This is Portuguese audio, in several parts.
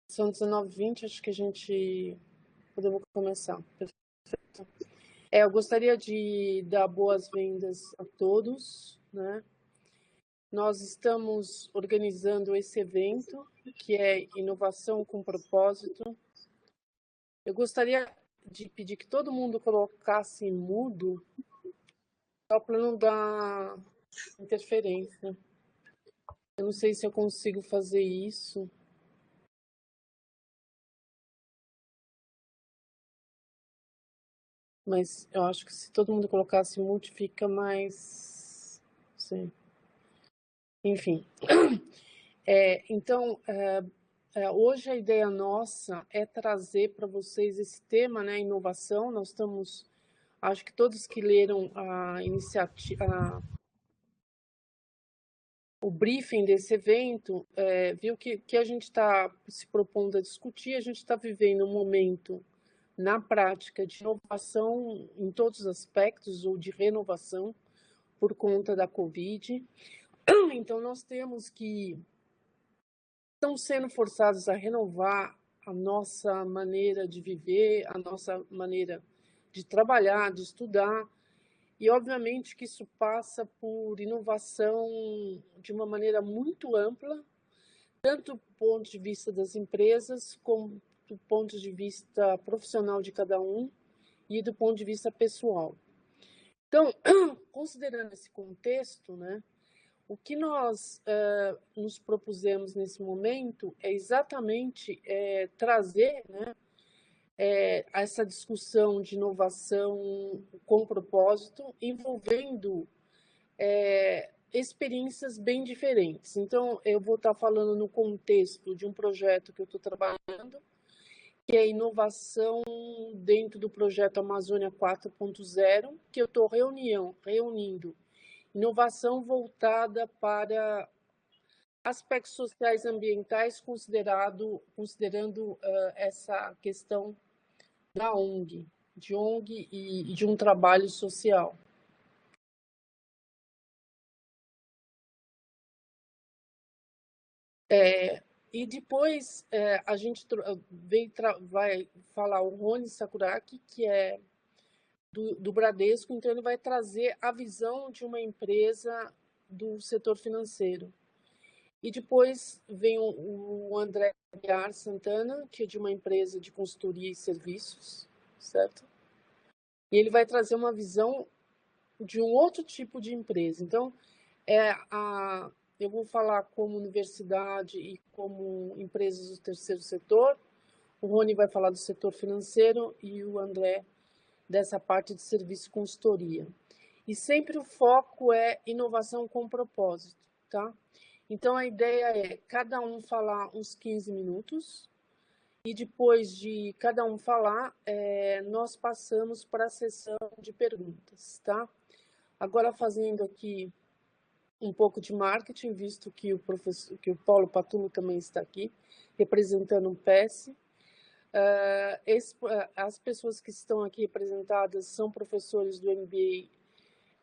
São 19h20, acho que a gente podemos começar. Perfeito. Eu gostaria de dar boas-vindas a todos, né? Nós estamos organizando esse evento, que é Inovação com Propósito. Eu gostaria de pedir que todo mundo colocasse mudo, só para não dar interferência. Eu não sei se eu consigo fazer isso. Mas eu acho que se todo mundo colocasse mute, fica mais... Sim. Enfim. Então, hoje a ideia nossa é trazer para vocês esse tema, né, inovação. Nós estamos... Acho que todos que leram a iniciativa... O briefing desse evento, viu que a gente está se propondo a discutir. A gente está vivendo um momento, na prática, de inovação em todos os aspectos, ou de renovação, por conta da Covid. Então, nós temos que... Estão sendo forçados a renovar a nossa maneira de viver, a nossa maneira de trabalhar, de estudar. E, obviamente, que isso passa por inovação de uma maneira muito ampla, tanto do ponto de vista das empresas, como do ponto de vista profissional de cada um e do ponto de vista pessoal. Então, considerando esse contexto, né, o que nós nos propusemos nesse momento é exatamente trazer, né, essa discussão de inovação com propósito, envolvendo experiências bem diferentes. Então, eu vou estar falando no contexto de um projeto que eu estou trabalhando, que é inovação dentro do projeto Amazônia 4.0, que eu estou reunindo inovação voltada para aspectos sociais e ambientais, considerando essa questão da ONG, de ONG e de um trabalho social. E depois a gente vai falar o Rony Sakuraki, que é do Bradesco, então ele vai trazer a visão de uma empresa do setor financeiro. E depois vem o André Aguiar Santana, que é de uma empresa de consultoria e serviços, certo? E ele vai trazer uma visão de um outro tipo de empresa. Então, eu vou falar como universidade e como empresas do terceiro setor, o Rony vai falar do setor financeiro e o André dessa parte de serviço e consultoria. E sempre o foco é inovação com propósito, tá? Então, a ideia é cada um falar uns 15 minutos e depois de cada um falar, nós passamos para a sessão de perguntas, tá? Agora, fazendo aqui um pouco de marketing, visto que o Paulo Patulo também está aqui, representando o PES. As pessoas que estão aqui representadas são professores do MBA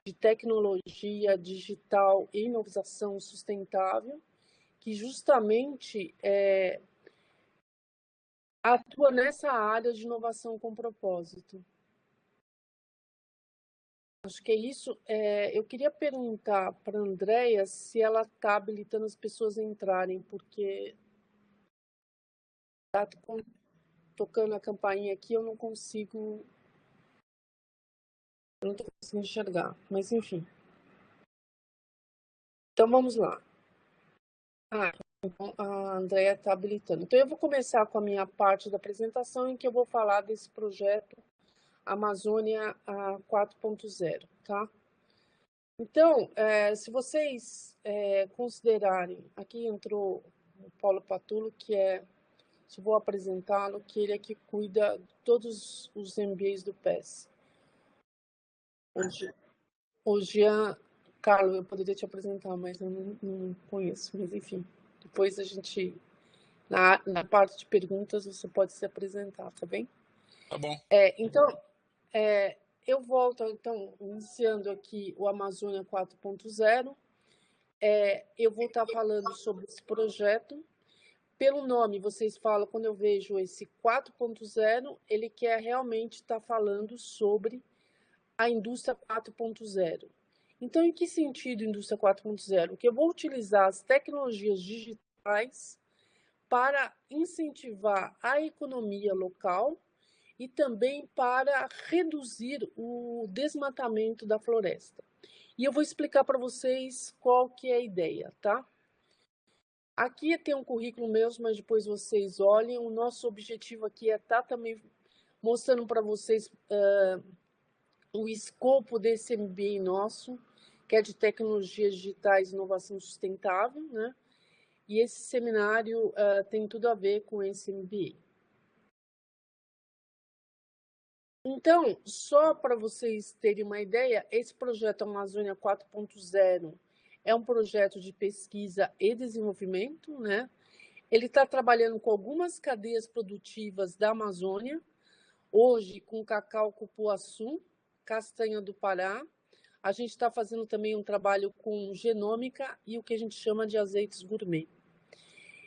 de Tecnologia Digital e Inovação Sustentável, que justamente atua nessa área de inovação com propósito. Acho que é isso. Eu queria perguntar para a Andrea se ela está habilitando as pessoas a entrarem, porque está tocando a campainha aqui, eu não estou conseguindo enxergar, mas enfim. Então, vamos lá. Então, a Andrea está habilitando. Então, eu vou começar com a minha parte da apresentação, em que eu vou falar desse projeto Amazônia 4.0, tá? Então, se vocês considerarem, aqui entrou o Paulo Patulo, que se vou apresentá-lo, que ele é que cuida de todos os MBAs do PES. O Jean, Carlos, eu poderia te apresentar, mas eu não conheço, mas enfim, depois a gente, na parte de perguntas, você pode se apresentar, tá bem? Tá bom. Então, eu volto, então, iniciando aqui o Amazônia 4.0. Eu vou estar falando sobre esse projeto, pelo nome, vocês falam, quando eu vejo esse 4.0, ele quer realmente estar falando sobre a indústria 4.0. Então, em que sentido indústria 4.0? Que eu vou utilizar as tecnologias digitais para incentivar a economia local e também para reduzir o desmatamento da floresta. E eu vou explicar para vocês qual que é a ideia, tá? Aqui tem um currículo mesmo, mas depois vocês olhem. O nosso objetivo aqui é estar também mostrando para vocês o escopo desse MBA nosso, que é de tecnologias digitais e inovação sustentável, né? E esse seminário tem tudo a ver com esse MBA. Então, só para vocês terem uma ideia, esse projeto Amazônia 4.0 é um projeto de pesquisa e desenvolvimento, né? Ele está trabalhando com algumas cadeias produtivas da Amazônia, hoje com cacau cupuaçu, castanha do Pará. A gente está fazendo também um trabalho com genômica e o que a gente chama de azeites gourmet.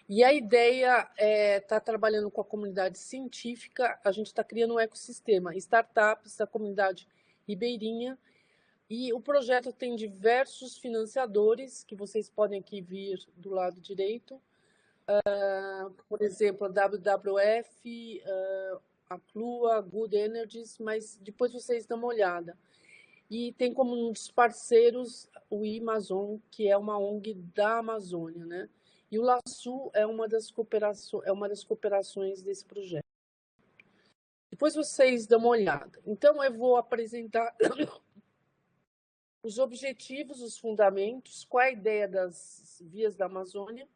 E a ideia é estar trabalhando com a comunidade científica, a gente está criando um ecossistema, startups da comunidade ribeirinha, e o projeto tem diversos financiadores, que vocês podem aqui vir do lado direito, por exemplo, a WWF, a Plua, Good Energies, mas depois vocês dão uma olhada. E tem como um dos parceiros o Amazon, que é uma ONG da Amazônia, né? E o LASU é uma das cooperações desse projeto. Depois vocês dão uma olhada. Então, eu vou apresentar os objetivos, os fundamentos, qual é a ideia das vias da Amazônia.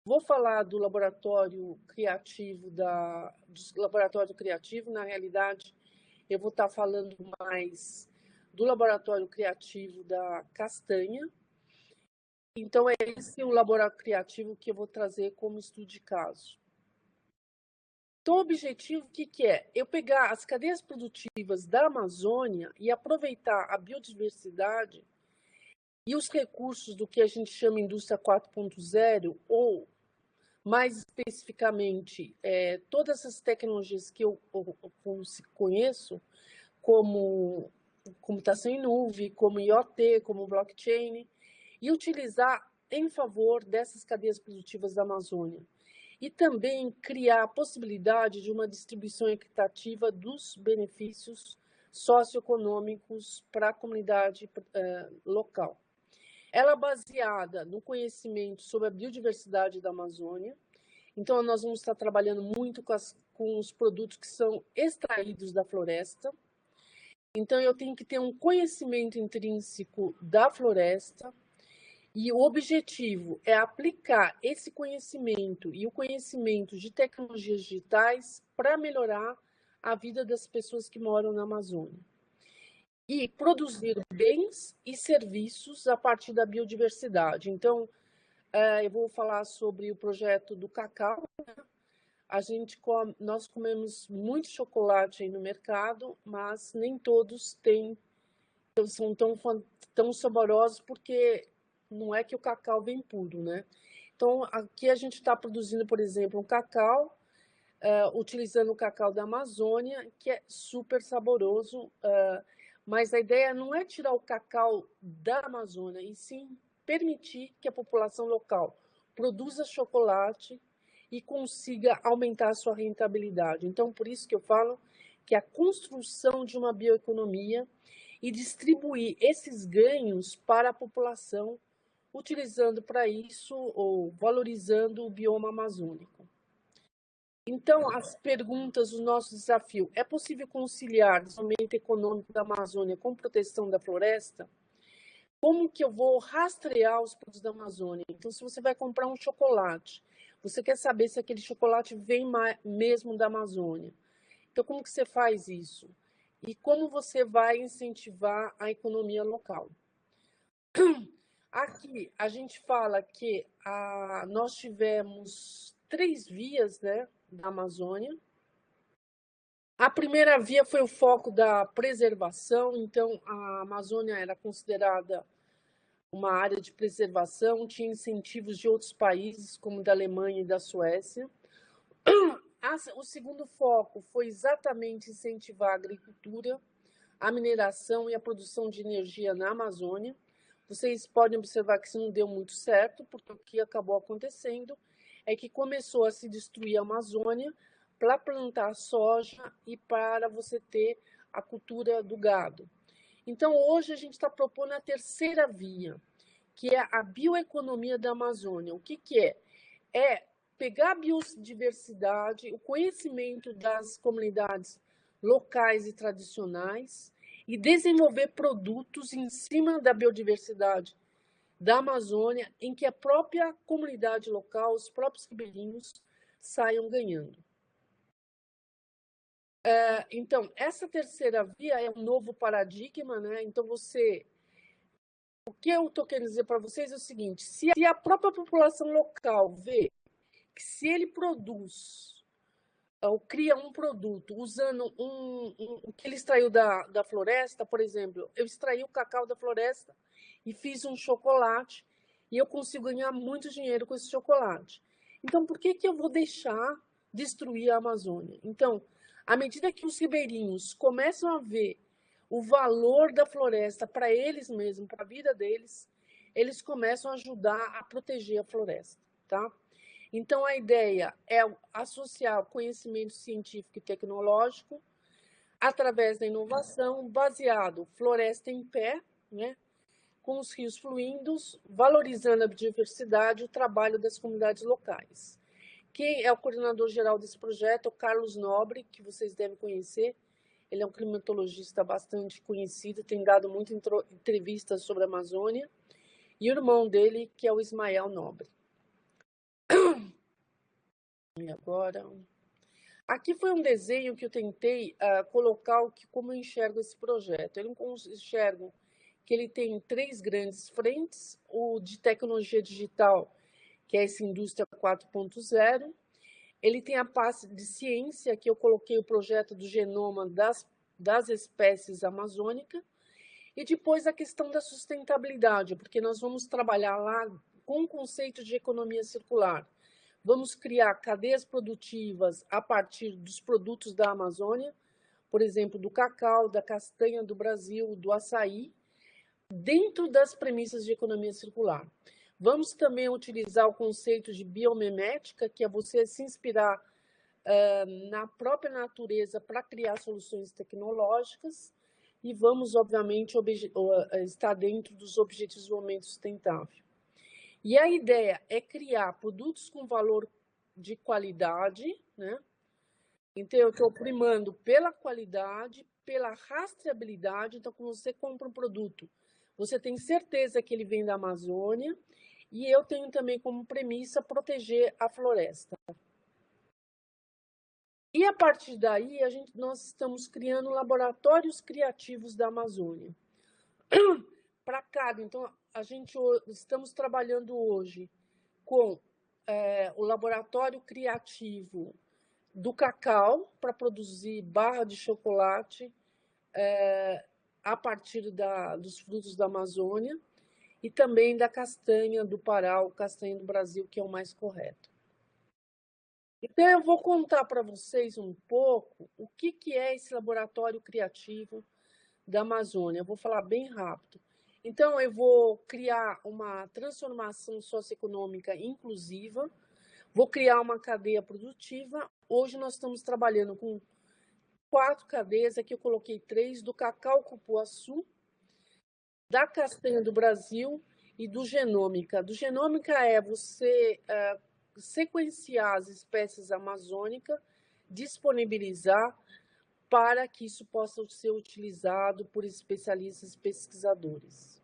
Vou falar do laboratório criativo, na realidade, eu vou estar falando mais do laboratório criativo da castanha. Então, é esse o laboratório criativo que eu vou trazer como estudo de caso. Então, o objetivo, o que é? Eu pegar as cadeias produtivas da Amazônia e aproveitar a biodiversidade e os recursos do que a gente chama indústria 4.0, ou, mais especificamente, todas essas tecnologias que eu conheço, como computação em nuvem, como IoT, como blockchain, e utilizar em favor dessas cadeias produtivas da Amazônia. E também criar a possibilidade de uma distribuição equitativa dos benefícios socioeconômicos para a comunidade local. Ela é baseada no conhecimento sobre a biodiversidade da Amazônia. Então, nós vamos estar trabalhando muito com os produtos que são extraídos da floresta. Então, eu tenho que ter um conhecimento intrínseco da floresta, e o objetivo é aplicar esse conhecimento e o conhecimento de tecnologias digitais para melhorar a vida das pessoas que moram na Amazônia. E produzir bens e serviços a partir da biodiversidade. Então, eu vou falar sobre o projeto do cacau. Nós comemos muito chocolate aí no mercado, mas nem todos são tão saborosos, porque não é que o cacau vem puro, né? Então, aqui a gente está produzindo, por exemplo, um cacau, utilizando o cacau da Amazônia, que é super saboroso, mas a ideia não é tirar o cacau da Amazônia, e sim permitir que a população local produza chocolate e consiga aumentar a sua rentabilidade. Então, por isso que eu falo que a construção de uma bioeconomia e distribuir esses ganhos para a população, utilizando para isso ou valorizando o bioma amazônico. Então, as perguntas, o nosso desafio: é possível conciliar o desenvolvimento econômico da Amazônia com proteção da floresta? Como que eu vou rastrear os produtos da Amazônia? Então, se você vai comprar um chocolate, você quer saber se aquele chocolate vem mesmo da Amazônia. Então, como que você faz isso? E como você vai incentivar a economia local? Aqui, a gente fala que nós tivemos 3 vias, né, da Amazônia. A primeira via foi o foco da preservação, então a Amazônia era considerada uma área de preservação, tinha incentivos de outros países, como da Alemanha e da Suécia. O segundo foco foi exatamente incentivar a agricultura, a mineração e a produção de energia na Amazônia. Vocês podem observar que isso não deu muito certo, porque o que acabou acontecendo é que começou a se destruir a Amazônia para plantar soja e para você ter a cultura do gado. Então, hoje a gente está propondo a terceira via, que é a bioeconomia da Amazônia. O que é? É pegar a biodiversidade, o conhecimento das comunidades locais e tradicionais e desenvolver produtos em cima da biodiversidade da Amazônia, em que a própria comunidade local, os próprios ribeirinhos, saiam ganhando. Então, essa terceira via é um novo paradigma, né? Então, o que eu estou querendo dizer para vocês é o seguinte: se a própria população local vê que se ele produz ou cria um produto usando o que ele extraiu da floresta, por exemplo, eu extraí o cacau da floresta e fiz um chocolate e eu consigo ganhar muito dinheiro com esse chocolate. Então, por que eu vou deixar destruir a Amazônia? Então, à medida que os ribeirinhos começam a ver o valor da floresta para eles mesmos, para a vida deles, eles começam a ajudar a proteger a floresta, tá? Então, a ideia é associar o conhecimento científico e tecnológico através da inovação, baseado floresta em pé, né, com os rios fluindo, valorizando a biodiversidade e o trabalho das comunidades locais. Quem é o coordenador geral desse projeto é o Carlos Nobre, que vocês devem conhecer. Ele é um climatologista bastante conhecido, tem dado muitas entrevistas sobre a Amazônia. E o irmão dele, que é o Ismael Nobre. E agora... Aqui foi um desenho que eu tentei colocar como eu enxergo esse projeto. Eu enxergo que ele tem 3 grandes frentes: o de tecnologia digital, que é essa indústria 4.0. Ele tem a parte de ciência, que eu coloquei o projeto do genoma das espécies amazônicas. E depois a questão da sustentabilidade, porque nós vamos trabalhar lá com o conceito de economia circular. Vamos criar cadeias produtivas a partir dos produtos da Amazônia, por exemplo, do cacau, da castanha do Brasil, do açaí, dentro das premissas de economia circular. Vamos também utilizar o conceito de biomimética, que é você se inspirar na própria natureza para criar soluções tecnológicas, e vamos, obviamente, estar dentro dos Objetivos de Desenvolvimento Sustentável. E a ideia é criar produtos com valor de qualidade, né? Então, eu estou primando pela qualidade, pela rastreabilidade. Então, quando você compra um produto, você tem certeza que ele vem da Amazônia, e eu tenho também como premissa proteger a floresta. E a partir daí, nós estamos criando laboratórios criativos da Amazônia. Para cada, então, estamos trabalhando hoje com o laboratório criativo do cacau para produzir barra de chocolate a partir dos frutos da Amazônia, e também da castanha do Pará, ou castanha do Brasil, que é o mais correto. Então, eu vou contar para vocês um pouco o que é esse laboratório criativo da Amazônia. Eu vou falar bem rápido. Então, eu vou criar uma transformação socioeconômica inclusiva, vou criar uma cadeia produtiva. Hoje nós estamos trabalhando com 4 cadeias, aqui eu coloquei 3, do cacau cupuaçu, da castanha do Brasil e do genômica. Do genômica é você sequenciar as espécies amazônicas, disponibilizar para que isso possa ser utilizado por especialistas e pesquisadores.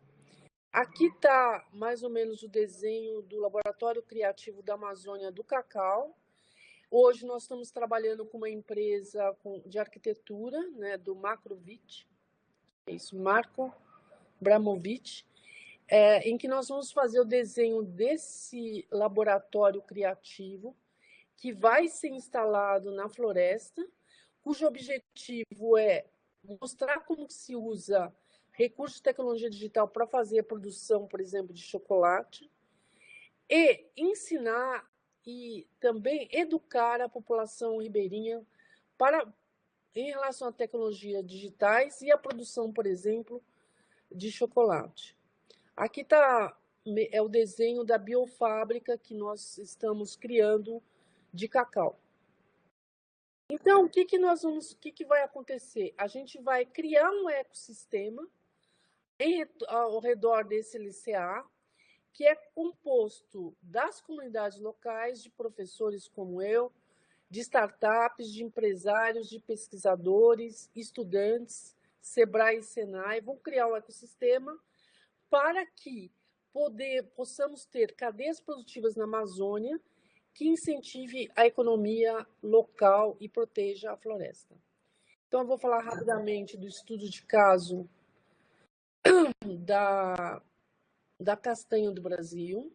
Aqui está mais ou menos o desenho do Laboratório Criativo da Amazônia do Cacau. Hoje nós estamos trabalhando com uma empresa de arquitetura, né, do Makrovic, Marco Bramovic, em que nós vamos fazer o desenho desse laboratório criativo, que vai ser instalado na floresta, cujo objetivo é mostrar como se usa recursos de tecnologia digital para fazer a produção, por exemplo, de chocolate, e ensinar e também educar a população ribeirinha em relação a tecnologias digitais e a produção, por exemplo, de chocolate. Aqui é o desenho da biofábrica que nós estamos criando de cacau. Então, o que vai acontecer? A gente vai criar um ecossistema ao redor desse LCA, que é composto das comunidades locais, de professores como eu, de startups, de empresários, de pesquisadores, estudantes, Sebrae e Senai, vão criar um ecossistema para que possamos ter cadeias produtivas na Amazônia que incentive a economia local e proteja a floresta. Então, eu vou falar rapidamente do estudo de caso da castanha do Brasil.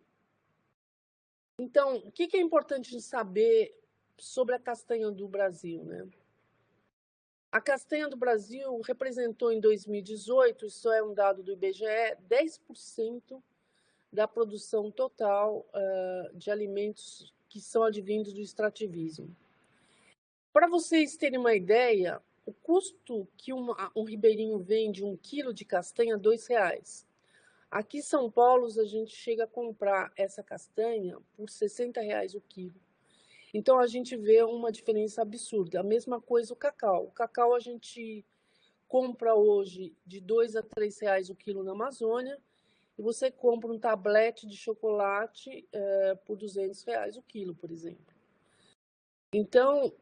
Então, o que é importante de saber sobre a castanha do Brasil, né? A castanha do Brasil representou em 2018, isso é um dado do IBGE, 10% da produção total de alimentos que são advindos do extrativismo. Para vocês terem uma ideia, o custo que um ribeirinho vende 1 quilo de castanha é R$2. Aqui em São Paulo, a gente chega a comprar essa castanha por R$60 o quilo. Então, a gente vê uma diferença absurda. A mesma coisa o cacau. O cacau a gente compra hoje de R$2 a R$3 o quilo na Amazônia, e você compra um tablete de chocolate por R$200 o quilo, por exemplo. Então,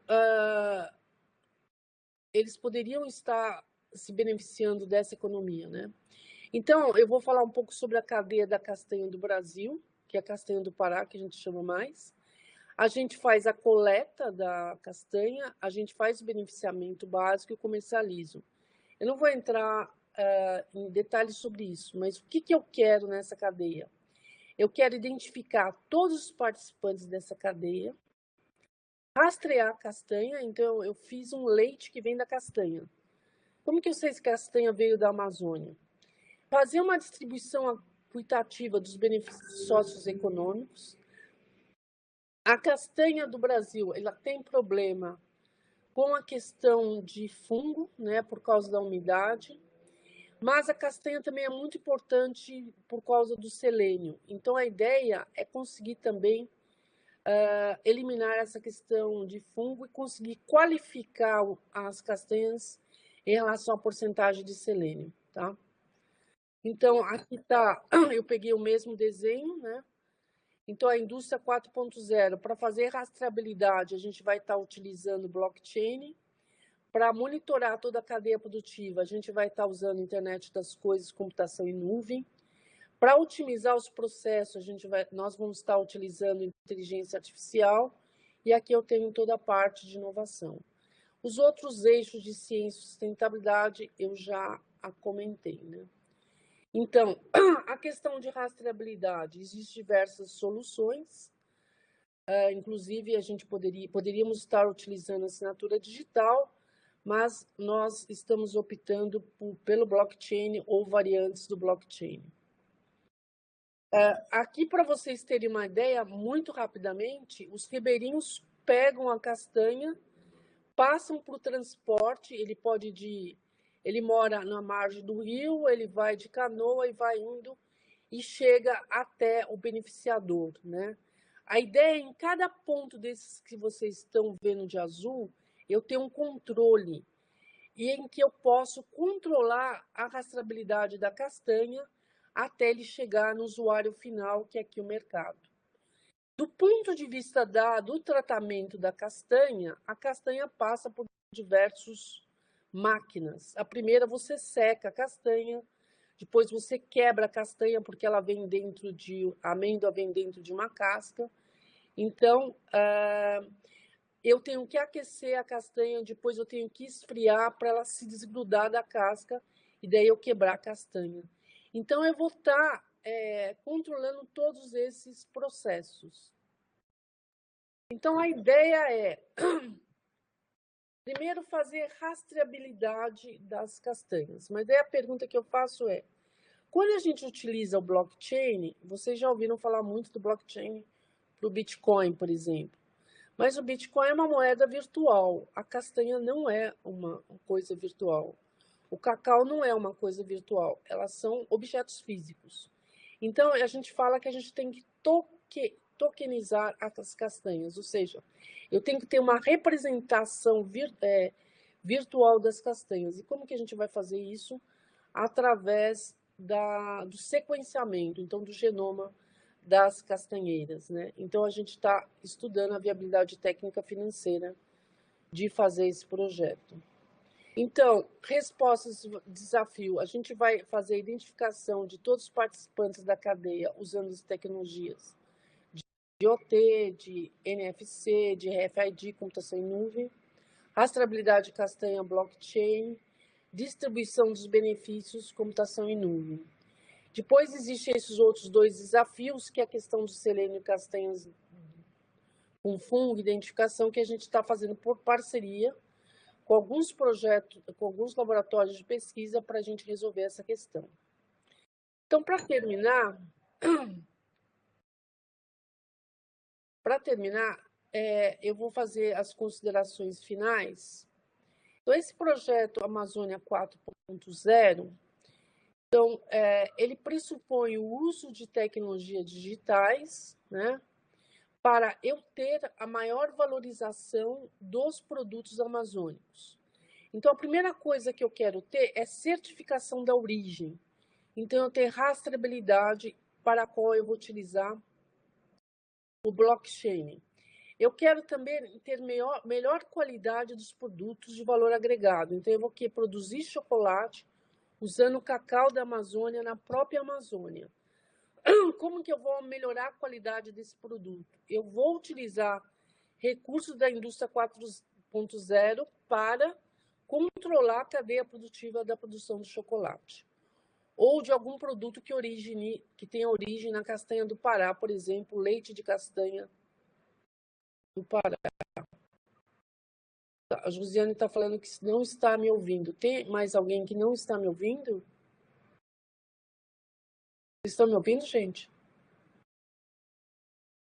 eles poderiam estar se beneficiando dessa economia, né? Então, eu vou falar um pouco sobre a cadeia da castanha do Brasil, que é a castanha do Pará, que a gente chama mais. A gente faz a coleta da castanha, a gente faz o beneficiamento básico e o comercializo. Eu não vou entrar em detalhes sobre isso, mas o que eu quero nessa cadeia? Eu quero identificar todos os participantes dessa cadeia, rastrear a castanha, então eu fiz um leite que vem da castanha. Como que eu sei se a castanha veio da Amazônia? Fazer uma distribuição equitativa dos benefícios socioeconômicos. A castanha do Brasil, ela tem problema com a questão de fungo, né, por causa da umidade, mas a castanha também é muito importante por causa do selênio. Então, a ideia é conseguir também eliminar essa questão de fungo e conseguir qualificar as castanhas em relação à porcentagem de selênio, tá? Então, aqui está, eu peguei o mesmo desenho, né? Então, a indústria 4.0, para fazer rastreabilidade, a gente vai estar utilizando blockchain. Para monitorar toda a cadeia produtiva, a gente vai estar usando internet das coisas, computação em nuvem. Para otimizar os processos, nós vamos estar utilizando inteligência artificial. E aqui eu tenho toda a parte de inovação. Os outros eixos de ciência e sustentabilidade eu já comentei, né? Então, a questão de rastreabilidade, existem diversas soluções, inclusive a gente poderíamos estar utilizando a assinatura digital, mas nós estamos optando pelo blockchain ou variantes do blockchain. Aqui, para vocês terem uma ideia, muito rapidamente, os ribeirinhos pegam a castanha, passam para o transporte, ele mora na margem do rio, ele vai de canoa e vai indo e chega até o beneficiador, né? A ideia é, em cada ponto desses que vocês estão vendo de azul, eu tenho um controle e em que eu posso controlar a rastreabilidade da castanha até ele chegar no usuário final, que é aqui o mercado. Do ponto de vista do tratamento da castanha, a castanha passa por diversas máquinas. A primeira, você seca a castanha, depois você quebra a castanha, porque ela vem dentro a amêndoa vem dentro de uma casca. Então, eu tenho que aquecer a castanha, depois eu tenho que esfriar para ela se desgrudar da casca e daí eu quebrar a castanha. Então, eu vou estar controlando todos esses processos. Então, a ideia é Primeiro, fazer rastreabilidade das castanhas. Mas daí a pergunta que eu faço é, quando a gente utiliza o blockchain, vocês já ouviram falar muito do blockchain para o Bitcoin, por exemplo. Mas o Bitcoin é uma moeda virtual. A castanha não é uma coisa virtual. O cacau não é uma coisa virtual. Elas são objetos físicos. Então, a gente fala que a gente tem que tokenizar as castanhas. Ou seja, eu tenho que ter uma representação virtual das castanhas. E como que a gente vai fazer isso? Através do sequenciamento, então, do genoma das castanheiras, né? Então, a gente está estudando a viabilidade técnica financeira de fazer esse projeto. Então, respostas, desafio. A gente vai fazer a identificação de todos os participantes da cadeia usando as tecnologias de IoT, de NFC, de RFID, computação em nuvem, rastreabilidade castanha blockchain, distribuição dos benefícios, computação em nuvem. Depois existem esses outros dois desafios, que é a questão do selênio e castanhas com fungo, identificação, que a gente está fazendo por parceria com alguns projetos, com alguns laboratórios de pesquisa para a gente resolver essa questão. Então, para terminar, eu vou fazer as considerações finais. Então, esse projeto Amazônia 4.0, então, ele pressupõe o uso de tecnologias digitais, né, para eu ter a maior valorização dos produtos amazônicos. Então, a primeira coisa que eu quero ter é certificação da origem. Então, eu tenho rastreabilidade para a qual eu vou utilizar o blockchain. Eu quero também ter melhor qualidade dos produtos de valor agregado. Então, eu vou produzir chocolate usando o cacau da Amazônia na própria Amazônia. Como que eu vou melhorar a qualidade desse produto? Eu vou utilizar recursos da indústria 4.0 para controlar a cadeia produtiva da produção de chocolate. Ou de algum produto que tenha origem na castanha do Pará, por exemplo, leite de castanha do Pará. A Josiane está falando que não está me ouvindo. Tem mais alguém que não está me ouvindo? Vocês estão me ouvindo, gente?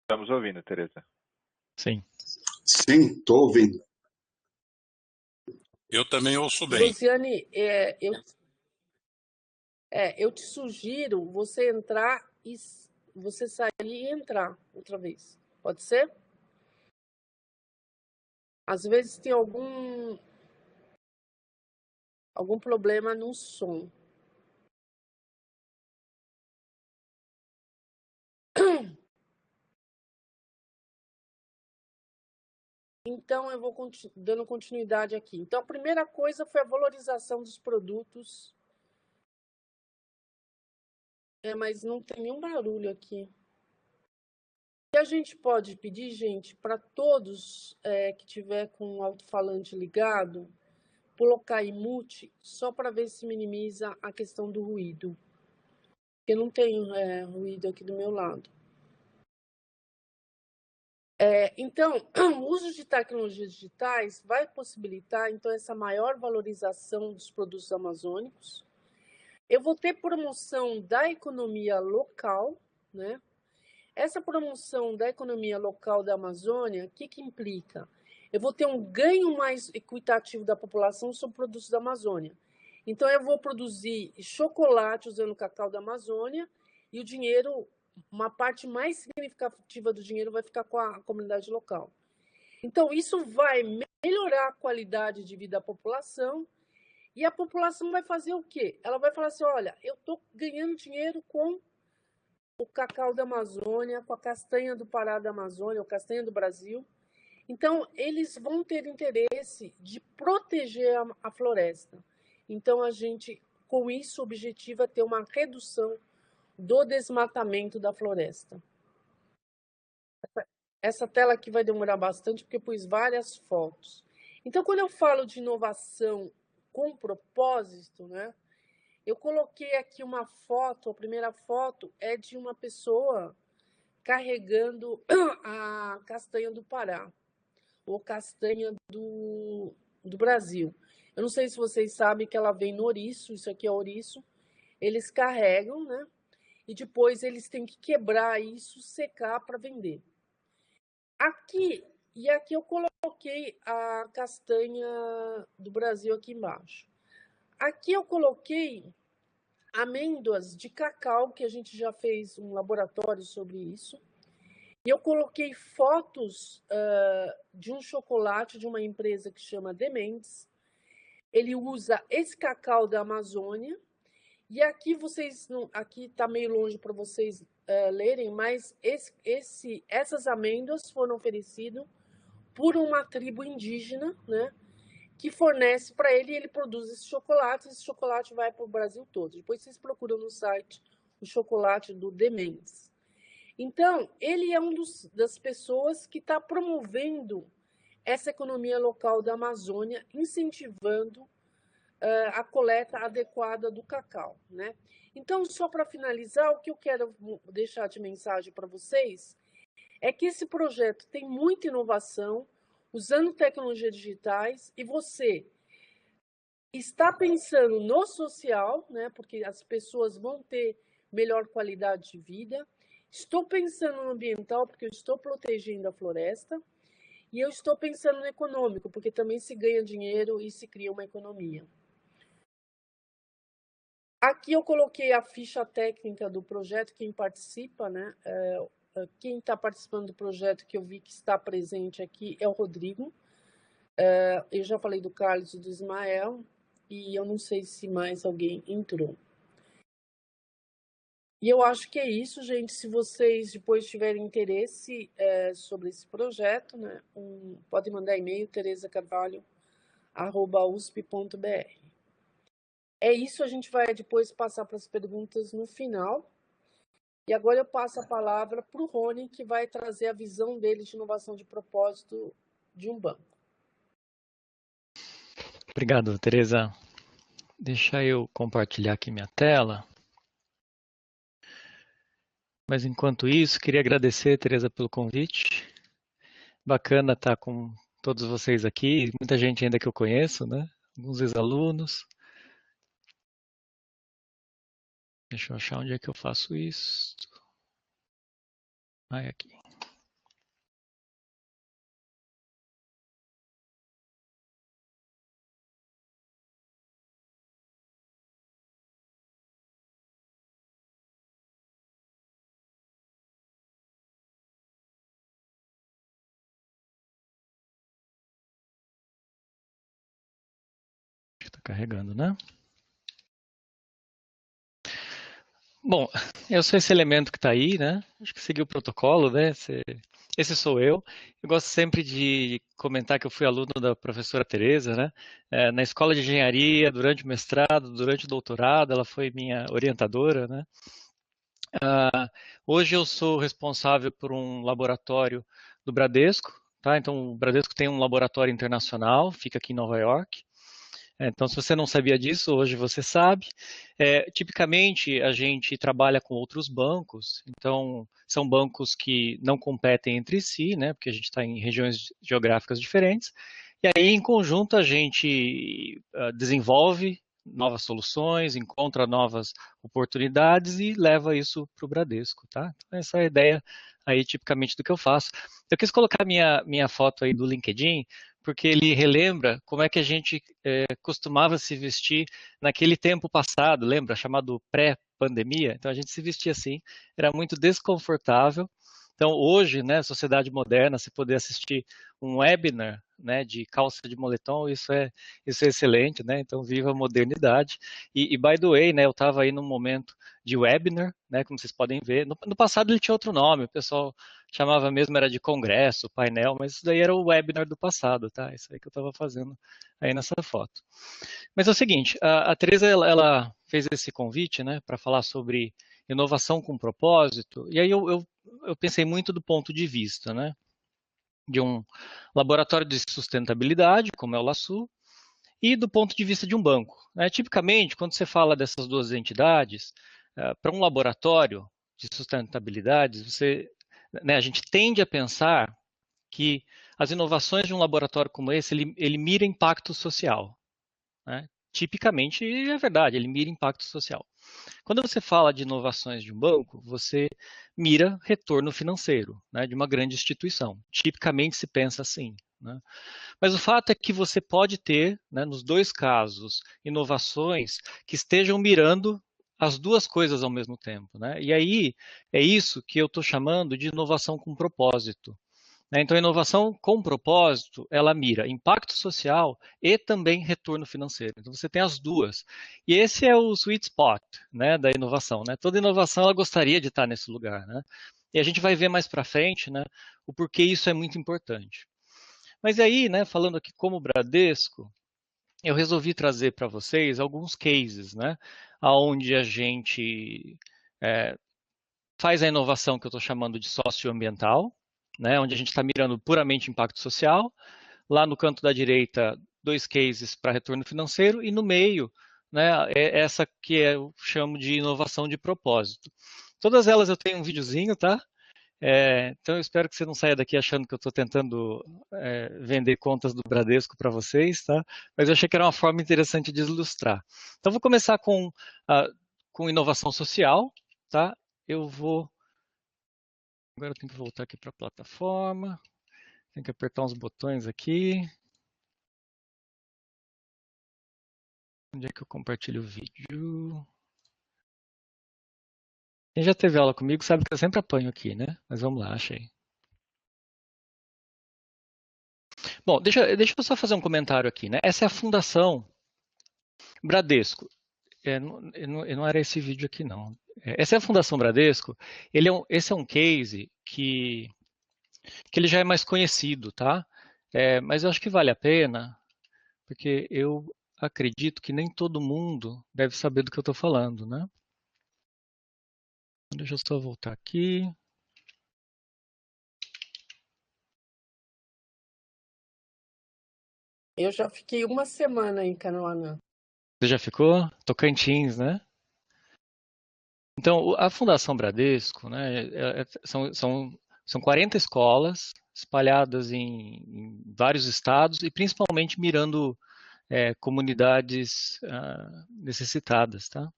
Estamos ouvindo, Tereza. Sim. Sim, estou ouvindo. Eu também ouço bem. Josiane, eu te sugiro você entrar e você sair e entrar outra vez. Pode ser? Às vezes tem algum problema no som. Então, eu vou dando continuidade aqui. Então, a primeira coisa foi a valorização dos produtos. Mas não tem nenhum barulho aqui. E a gente pode pedir, gente, para todos que tiver com o alto-falante ligado, colocar em mute, só para ver se minimiza a questão do ruído. Porque não tem ruído aqui do meu lado. Então, o uso de tecnologias digitais vai possibilitar, então, essa maior valorização dos produtos amazônicos. Eu vou ter promoção da economia local, né? Essa promoção da economia local da Amazônia, o que implica? Eu vou ter um ganho mais equitativo da população sobre produtos da Amazônia. Então, eu vou produzir chocolate usando o cacau da Amazônia e o dinheiro, uma parte mais significativa do dinheiro vai ficar com a comunidade local. Então, isso vai melhorar a qualidade de vida da população e a população vai fazer o quê? Ela vai falar assim, olha, eu estou ganhando dinheiro com o cacau da Amazônia, com a castanha do Pará da Amazônia, ou castanha do Brasil. Então, eles vão ter interesse de proteger a floresta. Então, a gente, com isso, o objetivo é ter uma redução do desmatamento da floresta. Essa tela aqui vai demorar bastante, porque eu pus várias fotos. Então, quando eu falo de inovação com propósito, né? Eu coloquei aqui uma foto, a primeira foto é de uma pessoa carregando a castanha do Pará, ou castanha do do Brasil. Eu não sei se vocês sabem que ela vem no ouriço, isso aqui é ouriço. Eles carregam, né? E depois eles têm que quebrar isso, secar para vender. Aqui eu coloquei a castanha do Brasil aqui embaixo. Aqui eu coloquei amêndoas de cacau, que a gente já fez um laboratório sobre isso. E eu coloquei fotos de um chocolate de uma empresa que chama Dementes. Ele usa esse cacau da Amazônia. E aqui vocês não, aqui está meio longe para vocês lerem, mas essas amêndoas foram oferecidas por uma tribo indígena, né, que fornece para ele e ele produz esse chocolate vai para o Brasil todo. Depois vocês procuram no site o chocolate do Dementes. Então, ele é das pessoas que está promovendo essa economia local da Amazônia, incentivando a coleta adequada do cacau, né? Então, só para finalizar, o que eu quero deixar de mensagem para vocês é que esse projeto tem muita inovação, usando tecnologias digitais, e você está pensando no social, né? Porque as pessoas vão ter melhor qualidade de vida. Estou pensando no ambiental, porque eu estou protegendo a floresta. E eu estou pensando no econômico, porque também se ganha dinheiro e se cria uma economia. Aqui eu coloquei a ficha técnica do projeto, quem participa, né? Quem está participando do projeto que eu vi que está presente aqui é o Rodrigo. Eu já falei do Carlos e do Ismael, e eu não sei se mais alguém entrou. E eu acho que é isso, gente. Se vocês depois tiverem interesse sobre esse projeto, né, podem mandar e-mail, teresacarvalho@usp.br. É isso, a gente vai depois passar para as perguntas no final. E agora eu passo a palavra para o Rony, que vai trazer a visão dele de inovação de propósito de um banco. Obrigado, Teresa. Deixa eu compartilhar aqui minha tela. Mas enquanto isso, queria agradecer, Teresa, pelo convite. Bacana estar com todos vocês aqui, muita gente ainda que eu conheço, né? Alguns ex-alunos. Deixa eu achar onde é que eu faço isso. Ah, é aqui. Está carregando, né? Bom, eu sou esse elemento que está aí, né? Acho que segui o protocolo, né? Esse sou eu. Eu gosto sempre de comentar que eu fui aluno da professora Teresa, né? Na escola de engenharia, durante o mestrado, durante o doutorado, ela foi minha orientadora, né? Hoje eu sou responsável por um laboratório do Bradesco, tá? Então o Bradesco tem um laboratório internacional, fica aqui em Nova York. Então, se você não sabia disso, hoje você sabe. Tipicamente, a gente trabalha com outros bancos, então são bancos que não competem entre si, né, porque a gente está em regiões geográficas diferentes, e aí, em conjunto, a gente desenvolve novas soluções, encontra novas oportunidades e leva isso para o Bradesco, tá? Então, essa é a ideia aí, tipicamente, do que eu faço. Eu quis colocar minha foto aí do LinkedIn, porque ele relembra como é que a gente costumava se vestir naquele tempo passado, lembra? Chamado pré-pandemia. Então a gente se vestia assim, era muito desconfortável. Então hoje, né, sociedade moderna, se poder assistir um webinar, né, de calça de moletom, isso é excelente, né? Então viva a modernidade. E by the way, né, eu estava aí num momento de webinar, né, como vocês podem ver. No passado ele tinha outro nome, o pessoal chamava mesmo, era de congresso, painel, mas isso daí era o webinar do passado, tá? Isso aí que eu estava fazendo aí nessa foto. Mas é o seguinte, a Teresa, ela fez esse convite, né, para falar sobre inovação com propósito, e aí eu pensei muito do ponto de vista, né, de um laboratório de sustentabilidade, como é o LASU, e do ponto de vista de um banco. Né? Tipicamente, quando você fala dessas duas entidades, para um laboratório de sustentabilidade, a gente tende a pensar que as inovações de um laboratório como esse, ele mira impacto social, né? Tipicamente é verdade, ele mira impacto social. Quando você fala de inovações de um banco, você mira retorno financeiro, né, de uma grande instituição. Tipicamente se pensa assim, né? Mas o fato é que você pode ter, né, nos dois casos, inovações que estejam mirando as duas coisas ao mesmo tempo, né? E aí é isso que eu estou chamando de inovação com propósito, né? Então, a inovação com propósito, ela mira impacto social e também retorno financeiro. Então, você tem as duas. E esse é o sweet spot, né, da inovação, né? Toda inovação ela gostaria de estar nesse lugar, né? E a gente vai ver mais para frente, né, o porquê isso é muito importante. Mas aí, né, falando aqui como Bradesco, eu resolvi trazer para vocês alguns cases, né, aonde a gente é, faz a inovação que eu estou chamando de socioambiental, né, onde a gente está mirando puramente impacto social. Lá no canto da direita, dois cases para retorno financeiro e no meio, né, é essa que eu chamo de inovação de propósito. Todas elas eu tenho um videozinho, tá? Então eu espero que você não saia daqui achando que eu estou tentando vender contas do Bradesco para vocês, tá? Mas eu achei que era uma forma interessante de ilustrar. Então vou começar com inovação social, tá? Eu vou. Agora eu tenho que voltar aqui para a plataforma. Tenho que apertar uns botões aqui. Onde é que eu compartilho o vídeo? Quem já teve aula comigo sabe que eu sempre apanho aqui, né? Mas vamos lá, achei. Bom, deixa eu só fazer um comentário aqui, né? Essa é a Fundação Bradesco. Não era esse vídeo aqui, não. Essa é a Fundação Bradesco. Esse é um case que ele já é mais conhecido, tá? Mas eu acho que vale a pena, porque eu acredito que nem todo mundo deve saber do que eu estou falando, né? Deixa eu só voltar aqui. Eu já fiquei uma semana em Canoanã. Você já ficou? Tocantins, né? Então, a Fundação Bradesco, né, são 40 escolas espalhadas em vários estados e principalmente mirando comunidades necessitadas, tá?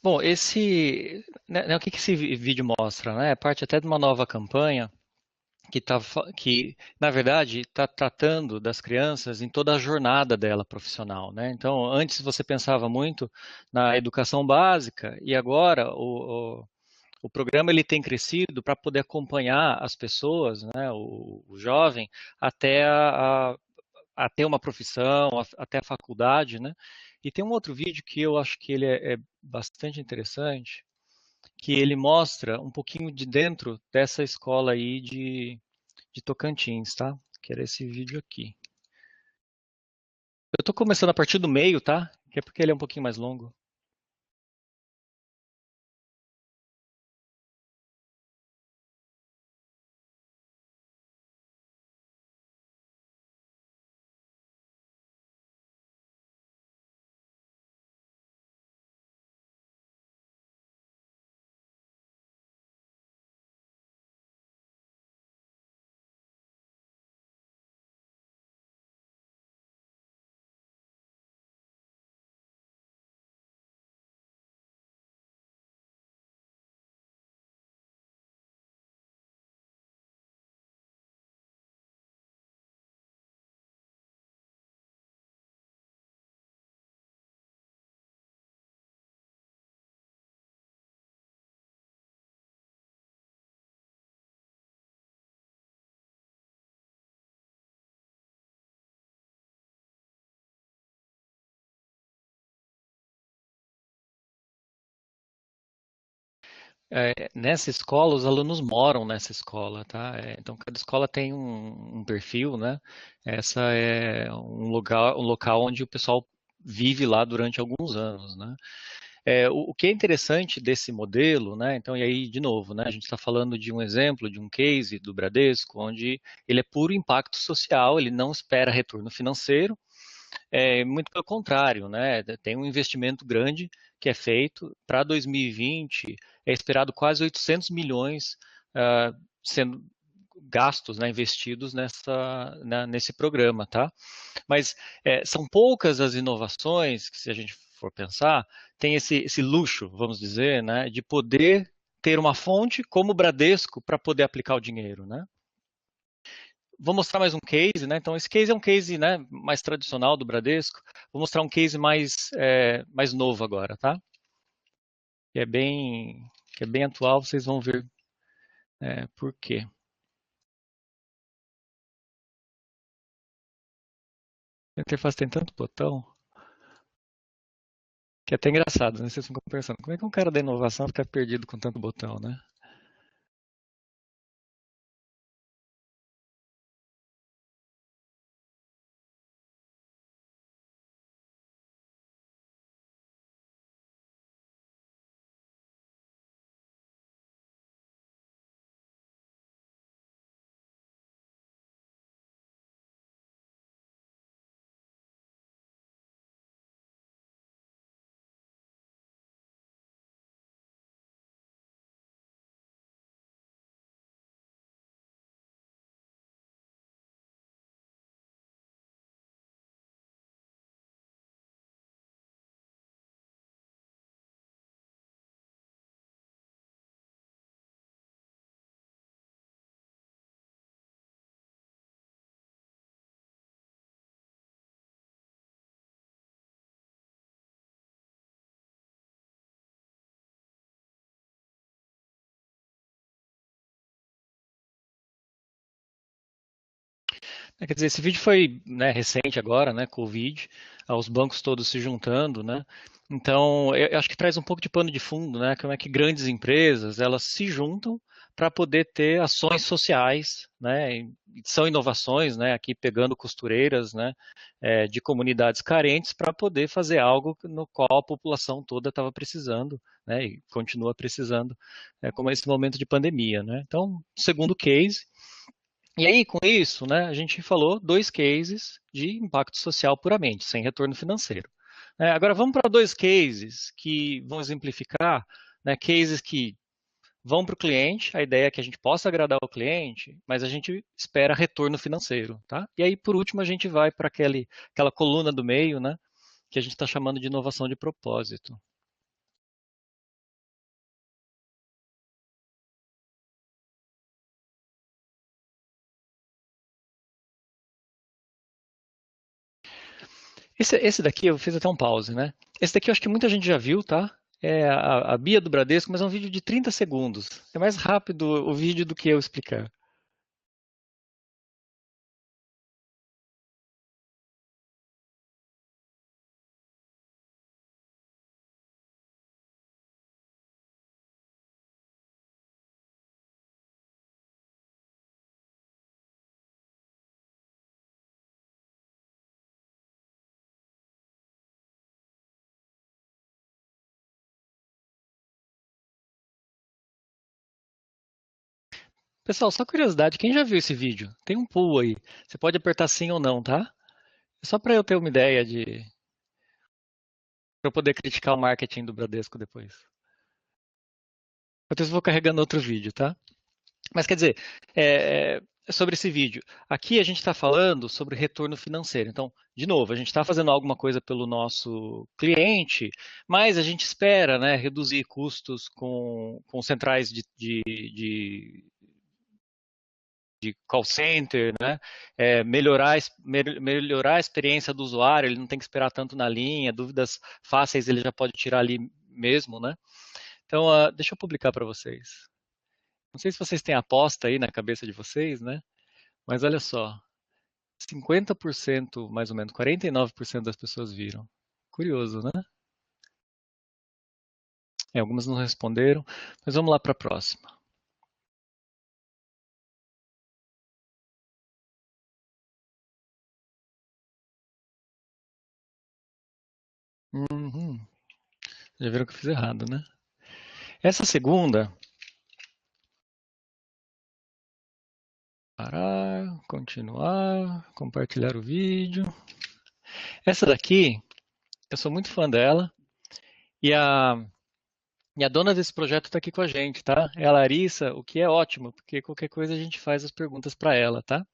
Bom, o que esse vídeo mostra, né? É parte até de uma nova campanha que na verdade está tratando das crianças em toda a jornada dela profissional, né? Então, antes você pensava muito na educação básica e agora o programa ele tem crescido para poder acompanhar as pessoas, né, o jovem, até a ter uma profissão, até a faculdade, né? E tem um outro vídeo que eu acho que ele é bastante interessante, que ele mostra um pouquinho de dentro dessa escola aí de Tocantins, tá? Que era esse vídeo aqui. Eu estou começando a partir do meio, tá? Que é porque ele é um pouquinho mais longo. Nessa escola, os alunos moram nessa escola, tá? Então, cada escola tem um perfil, né? Essa é um local onde o pessoal vive lá durante alguns anos, né? O que é interessante desse modelo, né? Então, e aí, de novo, né? A gente está falando de um exemplo, de um case do Bradesco, onde ele é puro impacto social, ele não espera retorno financeiro, muito pelo contrário, né? Tem um investimento grande que é feito para 2020, é esperado quase 800 milhões sendo gastos, né, investidos nesse programa, tá? Mas são poucas as inovações que, se a gente for pensar, tem esse luxo, vamos dizer, né, de poder ter uma fonte como o Bradesco para poder aplicar o dinheiro, né? Vou mostrar mais um case, né? Então, esse case é um case, né, mais tradicional do Bradesco. Vou mostrar um case mais novo agora, tá? Que é bem, que é bem atual, vocês vão ver por quê. A interface tem tanto botão que é até engraçado, né? Vocês ficam pensando, como é que um cara da inovação fica perdido com tanto botão, né? Quer dizer, esse vídeo foi, né, recente agora, né, Covid, os bancos todos se juntando, né? Então, eu acho que traz um pouco de pano de fundo, né? Como é que grandes empresas, elas se juntam para poder ter ações sociais, né? E são inovações, né? Aqui pegando costureiras, né? De comunidades carentes para poder fazer algo no qual a população toda estava precisando, né? E continua precisando, como esse momento de pandemia, né? Então, segundo case. E aí, com isso, né, a gente falou dois cases de impacto social puramente, sem retorno financeiro. Agora vamos para dois cases que vão exemplificar, né, cases que vão para o cliente, a ideia é que a gente possa agradar o cliente, mas a gente espera retorno financeiro, tá? E aí, por último, a gente vai para aquela coluna do meio, né, que a gente está chamando de inovação de propósito. Esse daqui eu fiz até um pause, né? Esse daqui eu acho que muita gente já viu, tá? É a Bia do Bradesco, mas é um vídeo de 30 segundos. É mais rápido o vídeo do que eu explicar. Pessoal, só curiosidade, quem já viu esse vídeo? Tem um pull aí. Você pode apertar sim ou não, tá? É só para eu ter uma ideia para eu poder criticar o marketing do Bradesco depois. Enquanto isso, eu vou carregando outro vídeo, tá? Mas quer dizer, sobre esse vídeo, aqui a gente está falando sobre retorno financeiro. Então, de novo, a gente está fazendo alguma coisa pelo nosso cliente, mas a gente espera, né, reduzir custos com centrais de call center, né? Melhorar a experiência do usuário, ele não tem que esperar tanto na linha, dúvidas fáceis ele já pode tirar ali mesmo, né? Então, deixa eu publicar para vocês. Não sei se vocês têm aposta aí na cabeça de vocês, né? Mas olha só, 50% mais ou menos, 49% das pessoas viram. Curioso, né? Algumas não responderam, mas vamos lá para a próxima. Uhum. Já viram que eu fiz errado, né? Essa segunda, parar, continuar, compartilhar o vídeo. Essa daqui, eu sou muito fã dela e a dona desse projeto está aqui com a gente, tá? É a Larissa, o que é ótimo, porque qualquer coisa a gente faz as perguntas para ela, tá?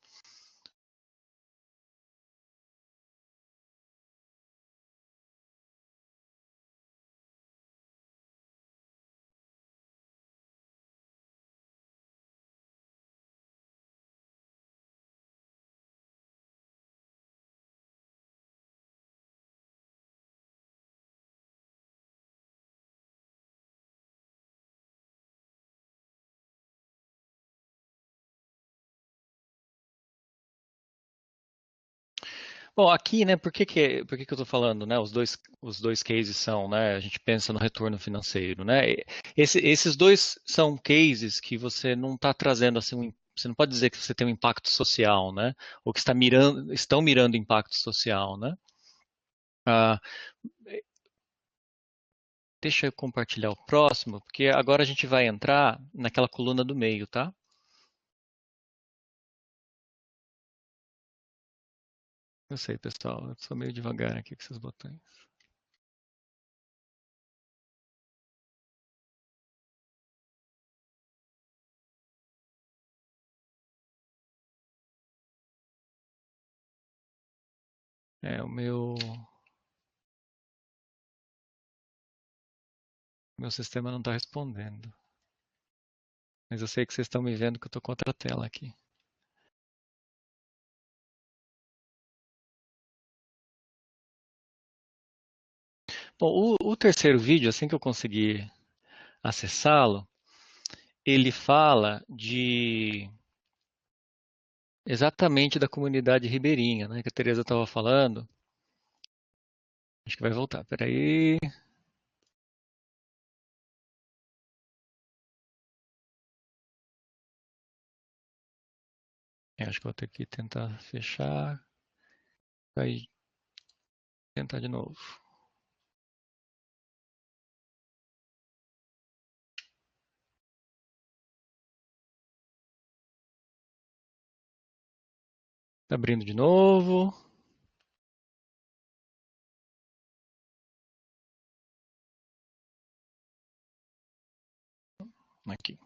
Bom, aqui, né, por que que eu estou falando, né, os dois cases são, né, a gente pensa no retorno financeiro, né, esses dois são cases que você não está trazendo, assim, você não pode dizer que você tem um impacto social, né, ou que estão mirando impacto social, né. Ah, deixa eu compartilhar o próximo, porque agora a gente vai entrar naquela coluna do meio, tá? Eu sei, pessoal, eu sou meio devagar aqui com esses botões. É, o meu sistema não está respondendo. Mas eu sei que vocês estão me vendo que eu estou com outra tela aqui. Bom, o terceiro vídeo, assim que eu conseguir acessá-lo, ele fala de exatamente da comunidade ribeirinha, né, que a Teresa estava falando. Acho que vai voltar. Peraí. Acho que vou ter que tentar fechar. Vai tentar de novo. Tá abrindo de novo. Aqui.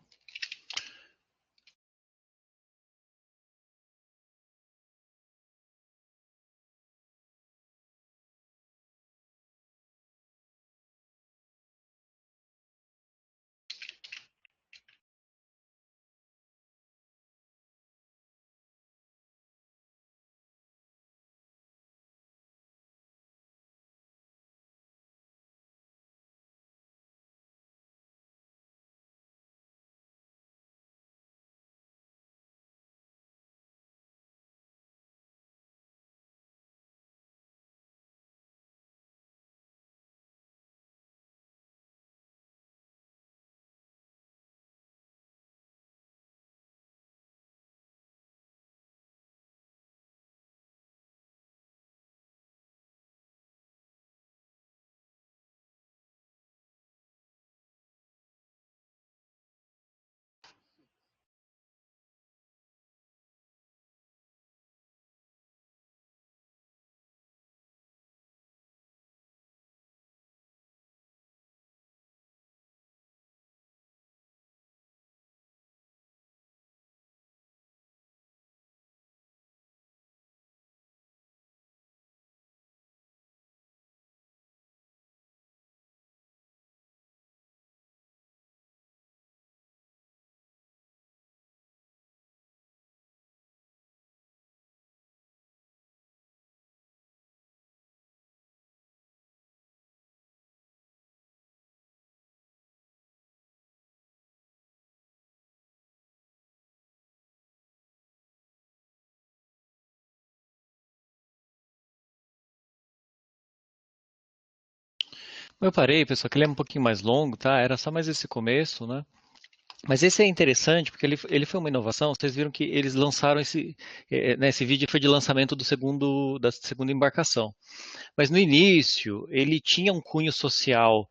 Eu parei, pessoal, que ele é um pouquinho mais longo, tá? Era só mais esse começo, né? Mas esse é interessante porque ele foi uma inovação. Vocês viram que eles lançaram esse vídeo foi de lançamento da segunda embarcação. Mas no início ele tinha um cunho social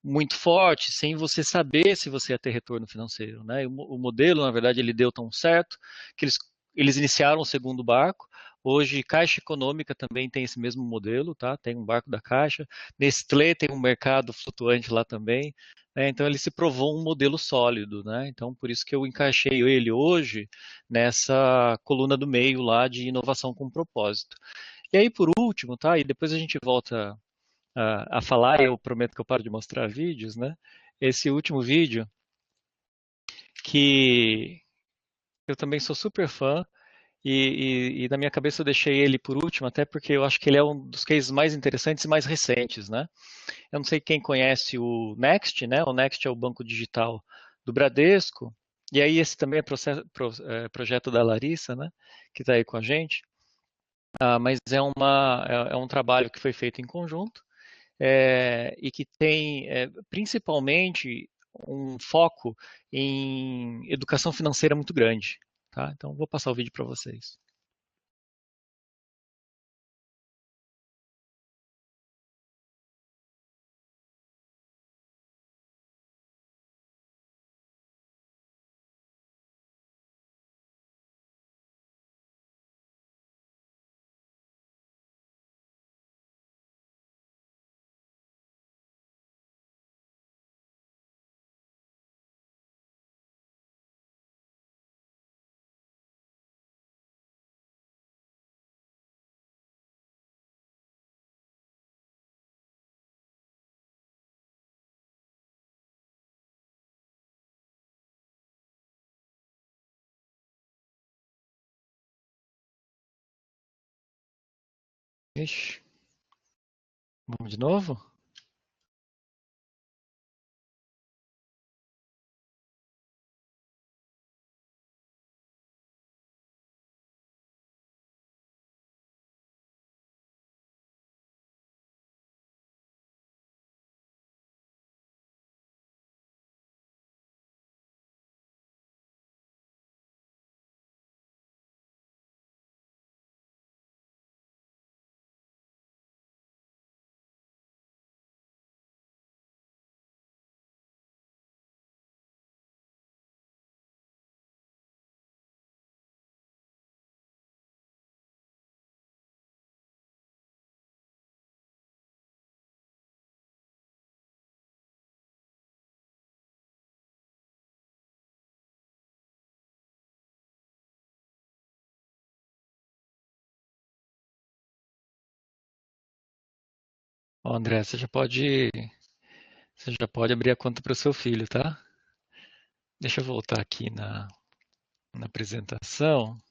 muito forte, sem você saber se você ia ter retorno financeiro, né? E o modelo, na verdade, ele deu tão certo que eles iniciaram o segundo barco. Hoje, Caixa Econômica também tem esse mesmo modelo, tá? Tem um barco da Caixa. Nestlé tem um mercado flutuante lá também. Né? Então, ele se provou um modelo sólido, né? Então, por isso que eu encaixei ele hoje nessa coluna do meio lá de inovação com propósito. E aí, por último, tá? E depois a gente volta a falar, eu prometo que eu paro de mostrar vídeos, né? Esse último vídeo, que eu também sou super fã, e na minha cabeça eu deixei ele por último, até porque eu acho que ele é um dos cases mais interessantes e mais recentes, né? Eu não sei quem conhece o Next, né? O Next é o banco digital do Bradesco, e aí esse também é projeto da Larissa, né? Que está aí com a gente. Mas é um trabalho que foi feito em conjunto. E que tem principalmente um foco em educação financeira muito grande. Tá? Então, vou passar o vídeo para vocês. Ixi, vamos de novo? Ó, André, você já pode abrir a conta para o seu filho, tá? Deixa eu voltar aqui na apresentação.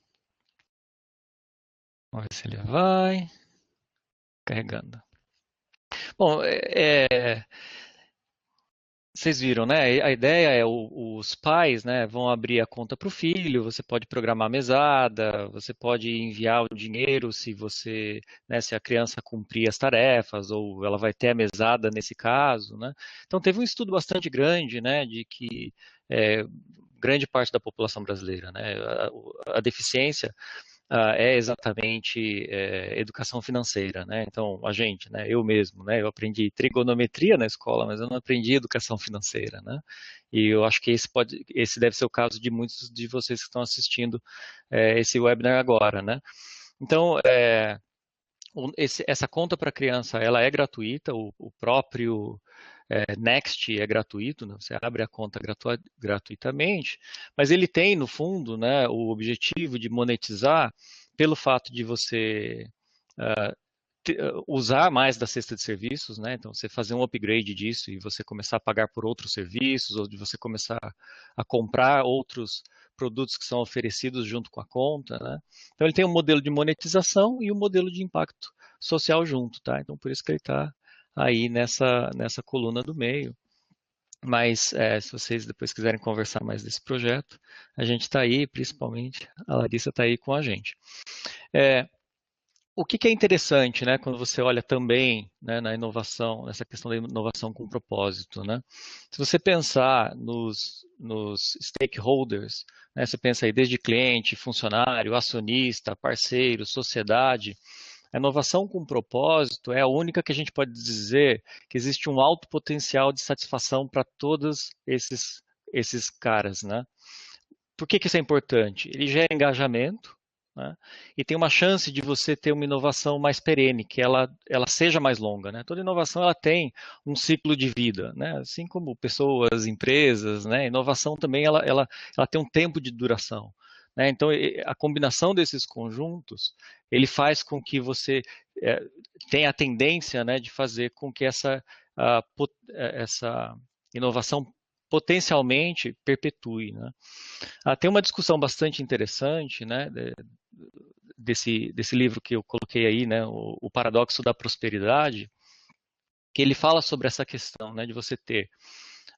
Vamos ver se ele vai. Carregando. Bom, vocês viram, né? A ideia é os pais, né, vão abrir a conta para o filho. Você pode programar a mesada, você pode enviar o dinheiro se você, né, se a criança cumprir as tarefas ou ela vai ter a mesada nesse caso, né? Então teve um estudo bastante grande, né, de que é, grande parte da população brasileira, né, a deficiência é exatamente educação financeira, né? Então, a gente, né? Eu mesmo, né? Eu aprendi trigonometria na escola, mas eu não aprendi educação financeira, né? E eu acho que esse deve ser o caso de muitos de vocês que estão assistindo esse webinar agora, né? Então, essa conta para criança, ela é gratuita, o próprio Next é gratuito, né? Você abre a conta gratuitamente, mas ele tem, no fundo, né, o objetivo de monetizar pelo fato de você usar mais da cesta de serviços, né? Então, você fazer um upgrade disso e você começar a pagar por outros serviços, ou de você começar a comprar outros produtos que são oferecidos junto com a conta, né? Então, ele tem um modelo de monetização e um modelo de impacto social junto, tá? Então, por isso que ele está aí nessa coluna do meio. Mas se vocês depois quiserem conversar mais desse projeto, a gente está aí, principalmente a Larissa está aí com a gente. É, o que é interessante, né, quando você olha também, né, na inovação, nessa questão da inovação com propósito, né? Se você pensar nos stakeholders, né, você pensa aí desde cliente, funcionário, acionista, parceiro, sociedade, a inovação com propósito é a única que a gente pode dizer que existe um alto potencial de satisfação para todos esses caras, né? Por que isso é importante? Ele gera engajamento, né? E tem uma chance de você ter uma inovação mais perene, que ela seja mais longa, né? Toda inovação ela tem um ciclo de vida, né? Assim como pessoas, empresas, né? Inovação também ela tem um tempo de duração. Né? Então, a combinação desses conjuntos, ele faz com que você é, tenha a tendência, né, de fazer com que essa inovação potencialmente perpetue, né? Tem uma discussão bastante interessante, né, desse livro que eu coloquei aí, né, o Paradoxo da Prosperidade, que ele fala sobre essa questão, né, de você ter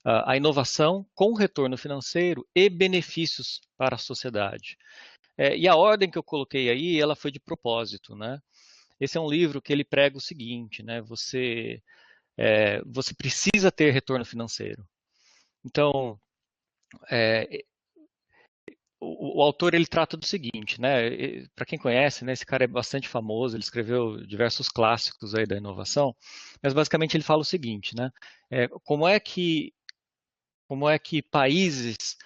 a inovação com retorno financeiro e benefícios para a sociedade. E a ordem que eu coloquei aí, ela foi de propósito, né? Esse é um livro que ele prega o seguinte, né? Você precisa ter retorno financeiro. Então, é, o autor ele trata do seguinte, né? Para quem conhece, né, esse cara é bastante famoso, ele escreveu diversos clássicos aí da inovação, mas basicamente ele fala o seguinte, né? Como é que países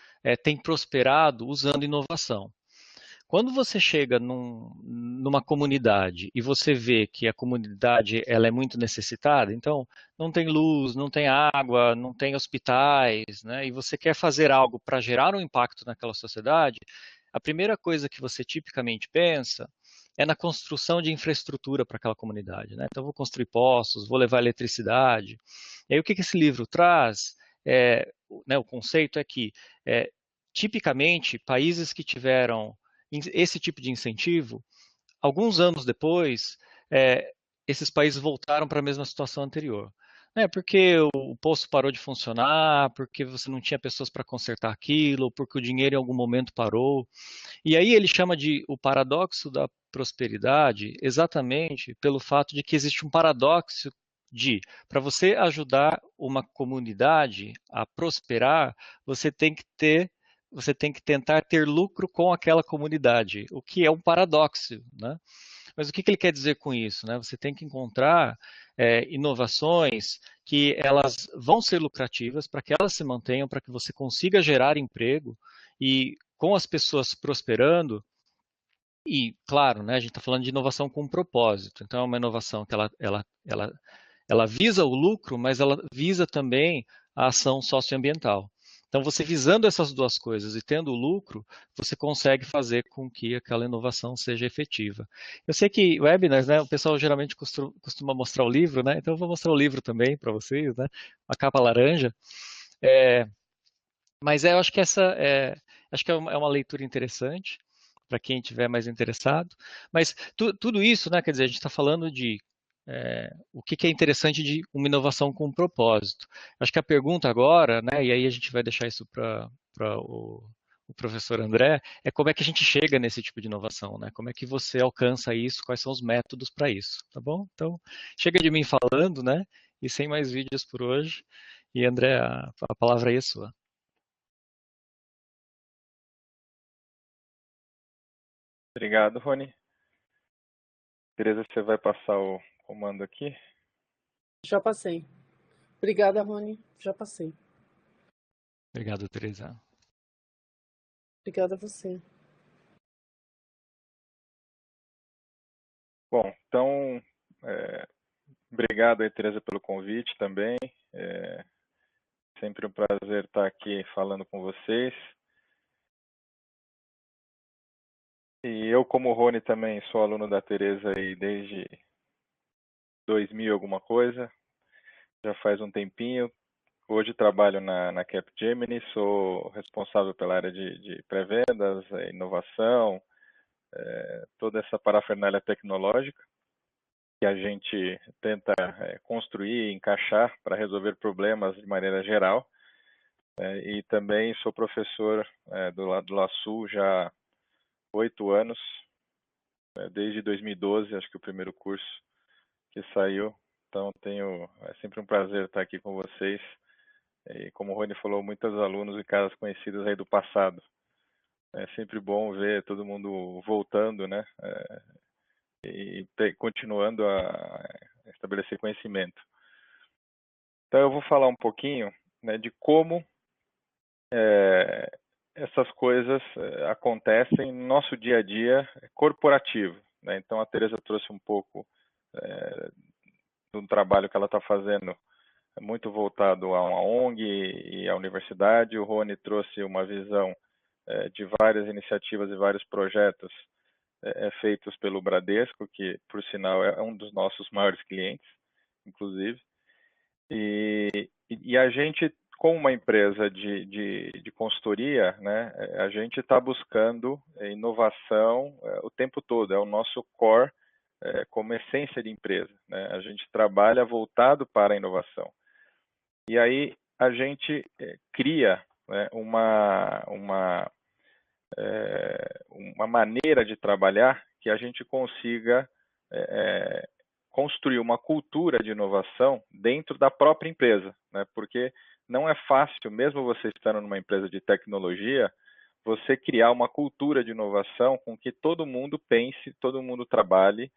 têm prosperado usando inovação? Quando você chega numa comunidade e você vê que a comunidade ela é muito necessitada, então não tem luz, não tem água, não tem hospitais, né, e você quer fazer algo para gerar um impacto naquela sociedade, a primeira coisa que você tipicamente pensa é na construção de infraestrutura para aquela comunidade. Né? Então, vou construir postos, vou levar eletricidade. E aí, o que esse livro traz? Né, o conceito é que, tipicamente, países que tiveram esse tipo de incentivo, alguns anos depois, é, esses países voltaram para a mesma situação anterior. Porque o posto parou de funcionar, porque você não tinha pessoas para consertar aquilo, porque o dinheiro em algum momento parou. E aí ele chama de o paradoxo da prosperidade exatamente pelo fato de que existe um paradoxo de, para você ajudar uma comunidade a prosperar, você tem que ter você tem que tentar ter lucro com aquela comunidade, o que é um paradoxo, né? Mas o que ele quer dizer com isso? Né? Você tem que encontrar inovações que elas vão ser lucrativas para que elas se mantenham, para que você consiga gerar emprego e com as pessoas prosperando, e claro, né, a gente está falando de inovação com propósito, então é uma inovação que ela visa o lucro, mas ela visa também a ação socioambiental. Então, você visando essas duas coisas e tendo lucro, você consegue fazer com que aquela inovação seja efetiva. Eu sei que webinars, né, o pessoal geralmente costuma mostrar o livro, né, então eu vou mostrar o livro também para vocês, né, a capa laranja. É, mas eu acho que acho que é uma leitura interessante para quem estiver mais interessado. Mas tudo isso, né, quer dizer, a gente está falando de o que é interessante de uma inovação com um propósito. Acho que a pergunta agora, né, e aí a gente vai deixar isso para o professor André, é como é que a gente chega nesse tipo de inovação, né? Como é que você alcança isso? Quais são os métodos para isso? Tá bom? Então, chega de mim falando, né? E sem mais vídeos por hoje. E André, a palavra aí é sua. Obrigado, Rony. Tereza, você vai passar o comando aqui? Já passei. Obrigada, Rony. Já passei. Obrigado, Teresa. Obrigada a você. Bom, então, obrigado aí, Tereza, pelo convite também. Sempre um prazer estar aqui falando com vocês. E eu, como Rony, também sou aluno da Tereza aí desde 2000 alguma coisa, já faz um tempinho. Hoje trabalho na Capgemini, sou responsável pela área de pré-vendas, inovação, toda essa parafernália tecnológica que a gente tenta construir, encaixar para resolver problemas de maneira geral. E também sou professor do lado do LASUL já há 8 anos. desde 2012, acho que o primeiro curso que saiu. Então, é sempre um prazer estar aqui com vocês. E como o Rony falou, muitos alunos e caras conhecidos aí do passado. É sempre bom ver todo mundo voltando, né? E continuando a estabelecer conhecimento. Então, eu vou falar um pouquinho, né, de como essas coisas acontecem no nosso dia a dia corporativo, né? Então, a Teresa trouxe um pouco do trabalho que ela está fazendo, muito voltado a uma ONG e à universidade. O Rony trouxe uma visão de várias iniciativas e vários projetos feitos pelo Bradesco, que, por sinal, é um dos nossos maiores clientes, inclusive. E a gente, como uma empresa de consultoria, né, a gente está buscando inovação o tempo todo, é o nosso core como essência de empresa, né? A gente trabalha voltado para a inovação. E aí a gente cria, né, uma maneira de trabalhar que a gente consiga construir uma cultura de inovação dentro da própria empresa, né? Porque não é fácil, mesmo você estando numa empresa de tecnologia, você criar uma cultura de inovação com que todo mundo pense, todo mundo trabalhe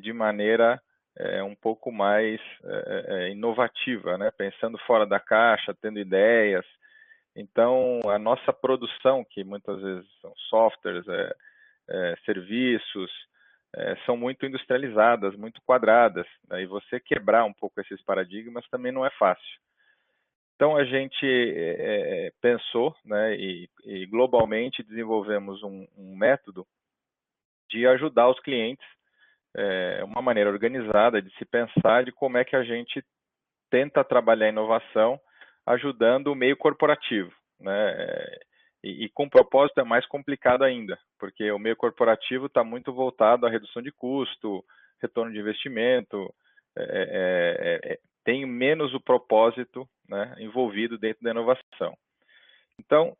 de maneira um pouco mais inovativa, né? Pensando fora da caixa, tendo ideias. Então, a nossa produção, que muitas vezes são softwares, serviços, são muito industrializadas, muito quadradas, né? E você quebrar um pouco esses paradigmas também não é fácil. Então, a gente pensou, né, e globalmente desenvolvemos um método de ajudar os clientes, uma maneira organizada de se pensar de como é que a gente tenta trabalhar a inovação ajudando o meio corporativo, né? E com propósito é mais complicado ainda, porque o meio corporativo está muito voltado à redução de custo, retorno de investimento, tem menos o propósito, né, envolvido dentro da inovação. Então,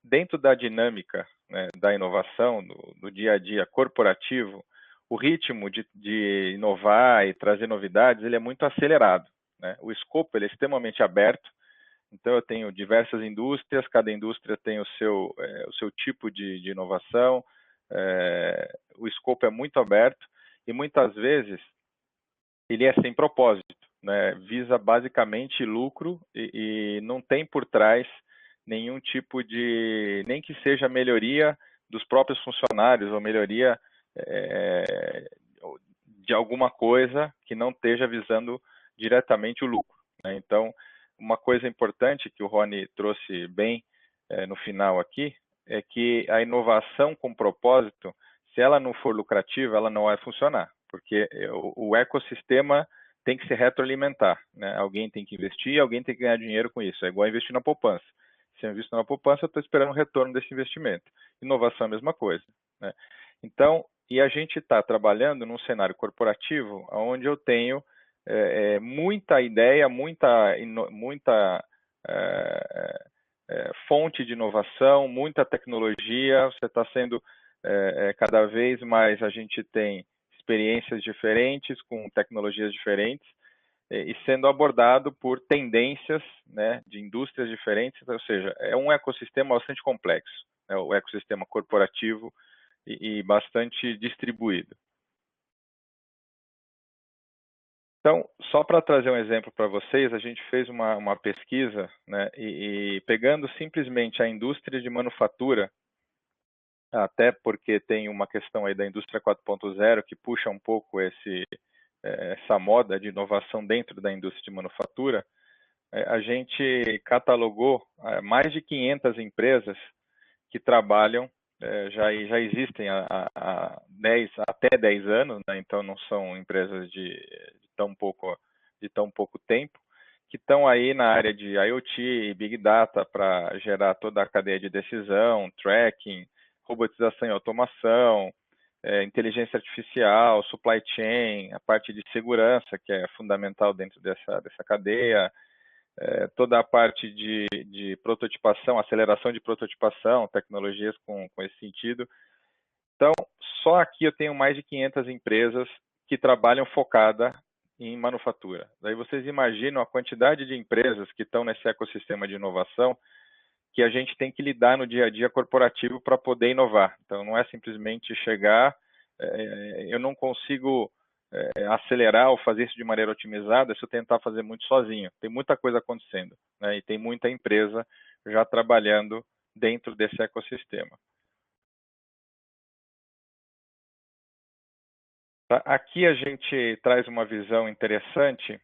dentro da dinâmica, né, da inovação, do dia a dia corporativo, o ritmo de inovar e trazer novidades ele é muito acelerado, né? O escopo ele é extremamente aberto. Então, eu tenho diversas indústrias, cada indústria tem o seu tipo de inovação, o escopo é muito aberto e muitas vezes ele é sem propósito, né? Visa basicamente lucro e não tem por trás nenhum tipo de, nem que seja melhoria dos próprios funcionários ou melhoria de alguma coisa que não esteja visando diretamente o lucro, né? Então, uma coisa importante que o Rony trouxe bem no final aqui é que a inovação com propósito, se ela não for lucrativa, ela não vai funcionar, porque o ecossistema tem que se retroalimentar, né? Alguém tem que investir, alguém tem que ganhar dinheiro com isso. É igual investir na poupança. Se eu invisto na poupança, eu estou esperando o retorno desse investimento. Inovação é a mesma coisa, né? Então, e a gente está trabalhando num cenário corporativo onde eu tenho muita ideia, muita fonte de inovação, muita tecnologia. Você está sendo cada vez mais, a gente tem experiências diferentes com tecnologias diferentes e sendo abordado por tendências, né, de indústrias diferentes, ou seja, é um ecossistema bastante complexo, né, o ecossistema corporativo e bastante distribuído. Então, só para trazer um exemplo para vocês, a gente fez uma pesquisa, né, e pegando simplesmente a indústria de manufatura, até porque tem uma questão aí da indústria 4.0 que puxa um pouco essa moda de inovação dentro da indústria de manufatura, a gente catalogou mais de 500 empresas que trabalham, já existem até 10 anos, né? Então não são empresas de tão pouco tempo, que estão aí na área de IoT e Big Data para gerar toda a cadeia de decisão, tracking, robotização e automação, inteligência artificial, supply chain, a parte de segurança, que é fundamental dentro dessa cadeia, toda a parte de prototipação, aceleração de prototipação, tecnologias com esse sentido. Então, só aqui eu tenho mais de 500 empresas que trabalham focada em manufatura. Daí vocês imaginam a quantidade de empresas que estão nesse ecossistema de inovação que a gente tem que lidar no dia a dia corporativo para poder inovar. Então, não é simplesmente chegar, eu não consigo acelerar ou fazer isso de maneira otimizada se eu tentar fazer muito sozinho. Tem muita coisa acontecendo, né? E tem muita empresa já trabalhando dentro desse ecossistema. Tá? Aqui a gente traz uma visão interessante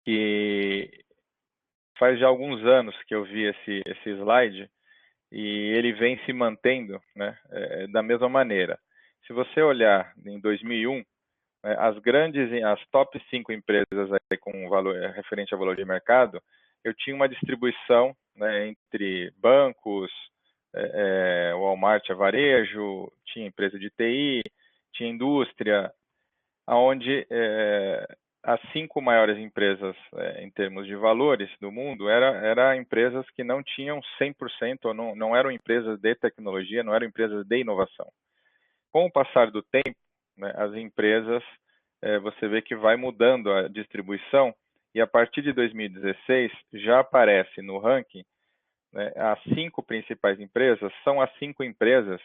que faz já alguns anos que eu vi esse slide e ele vem se mantendo, né, da mesma maneira. Se você olhar em 2001, as top 5 empresas aí com valor referente a valor de mercado, eu tinha uma distribuição, né, entre bancos, Walmart, varejo, tinha empresa de TI, tinha indústria, onde as 5 maiores empresas em termos de valores do mundo eram empresas que não tinham 100%, ou não eram empresas de tecnologia, não eram empresas de inovação. Com o passar do tempo, né, as empresas, você vê que vai mudando a distribuição, e a partir de 2016 já aparece no ranking, né, as 5 principais empresas são as 5 empresas,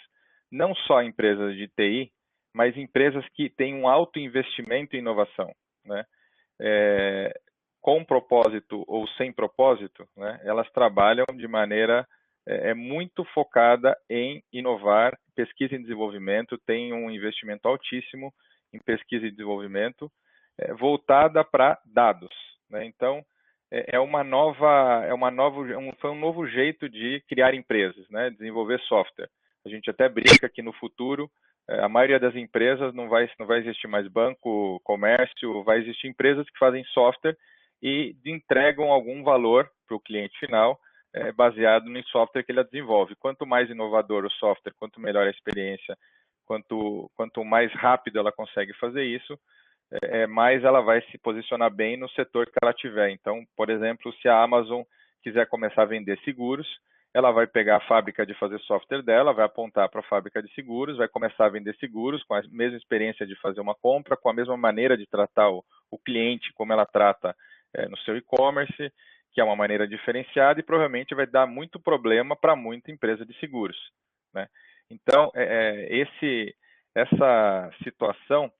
não só empresas de TI, mas empresas que têm um alto investimento em inovação, né? Com propósito ou sem propósito, né? Elas trabalham de maneira muito focada em inovar, pesquisa e desenvolvimento, tem um investimento altíssimo em pesquisa e desenvolvimento, voltada para dados, né? Então, foi um novo jeito de criar empresas, né? Desenvolver software. A gente até brinca que no futuro a maioria das empresas não vai existir mais banco, comércio, vai existir empresas que fazem software e entregam algum valor para o cliente final baseado no software que ele desenvolve. Quanto mais inovador o software, quanto melhor a experiência, quanto mais rápido ela consegue fazer isso, mais ela vai se posicionar bem no setor que ela tiver. Então, por exemplo, se a Amazon quiser começar a vender seguros, ela vai pegar a fábrica de fazer software dela, vai apontar para a fábrica de seguros, vai começar a vender seguros com a mesma experiência de fazer uma compra, com a mesma maneira de tratar o cliente, como ela trata no seu e-commerce, que é uma maneira diferenciada e provavelmente vai dar muito problema para muita empresa de seguros, né? Então, essa situação,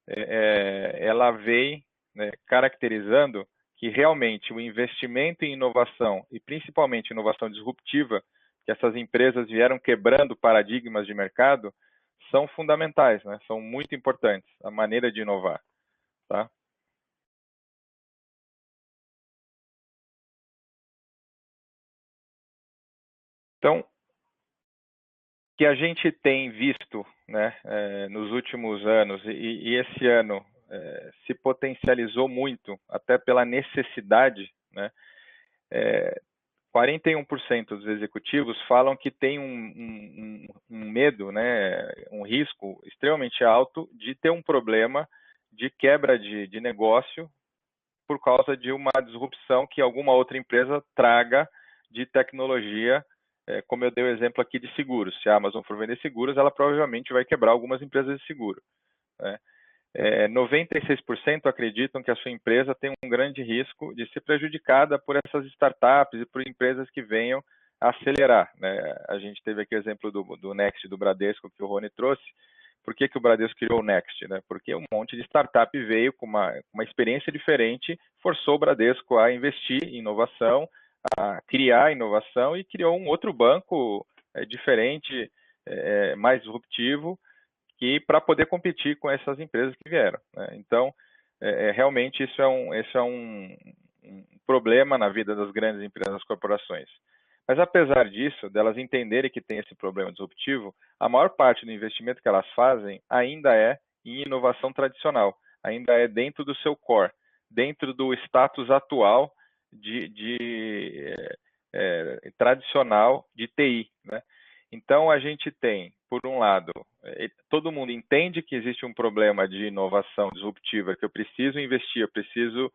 ela vem, né, caracterizando que realmente o investimento em inovação, e principalmente inovação disruptiva, que essas empresas vieram quebrando paradigmas de mercado, são fundamentais, né? São muito importantes, a maneira de inovar. Tá? Então, o que a gente tem visto, né, nos últimos anos, e esse ano se potencializou muito, até pela necessidade, né? 41% dos executivos falam que tem um medo, né, um risco extremamente alto de ter um problema de quebra de negócio por causa de uma disrupção que alguma outra empresa traga de tecnologia, como eu dei o exemplo aqui de seguros. Se a Amazon for vender seguros, ela provavelmente vai quebrar algumas empresas de seguro, né? 96% acreditam que a sua empresa tem um grande risco de ser prejudicada por essas startups e por empresas que venham a acelerar, né? A gente teve aqui o exemplo do Next, do Bradesco, que o Rony trouxe. Por que o Bradesco criou o Next, né? Porque um monte de startup veio com uma experiência diferente, forçou o Bradesco a investir em inovação, a criar inovação e criou um outro banco diferente, mais disruptivo, para poder competir com essas empresas que vieram, né? Então, realmente isso é um problema na vida das grandes empresas, das corporações. Mas apesar disso, delas entenderem que tem esse problema disruptivo, a maior parte do investimento que elas fazem ainda é em inovação tradicional, ainda é dentro do seu core, dentro do status atual tradicional de TI, né? Então, a gente tem, por um lado, todo mundo entende que existe um problema de inovação disruptiva, que eu preciso investir, eu preciso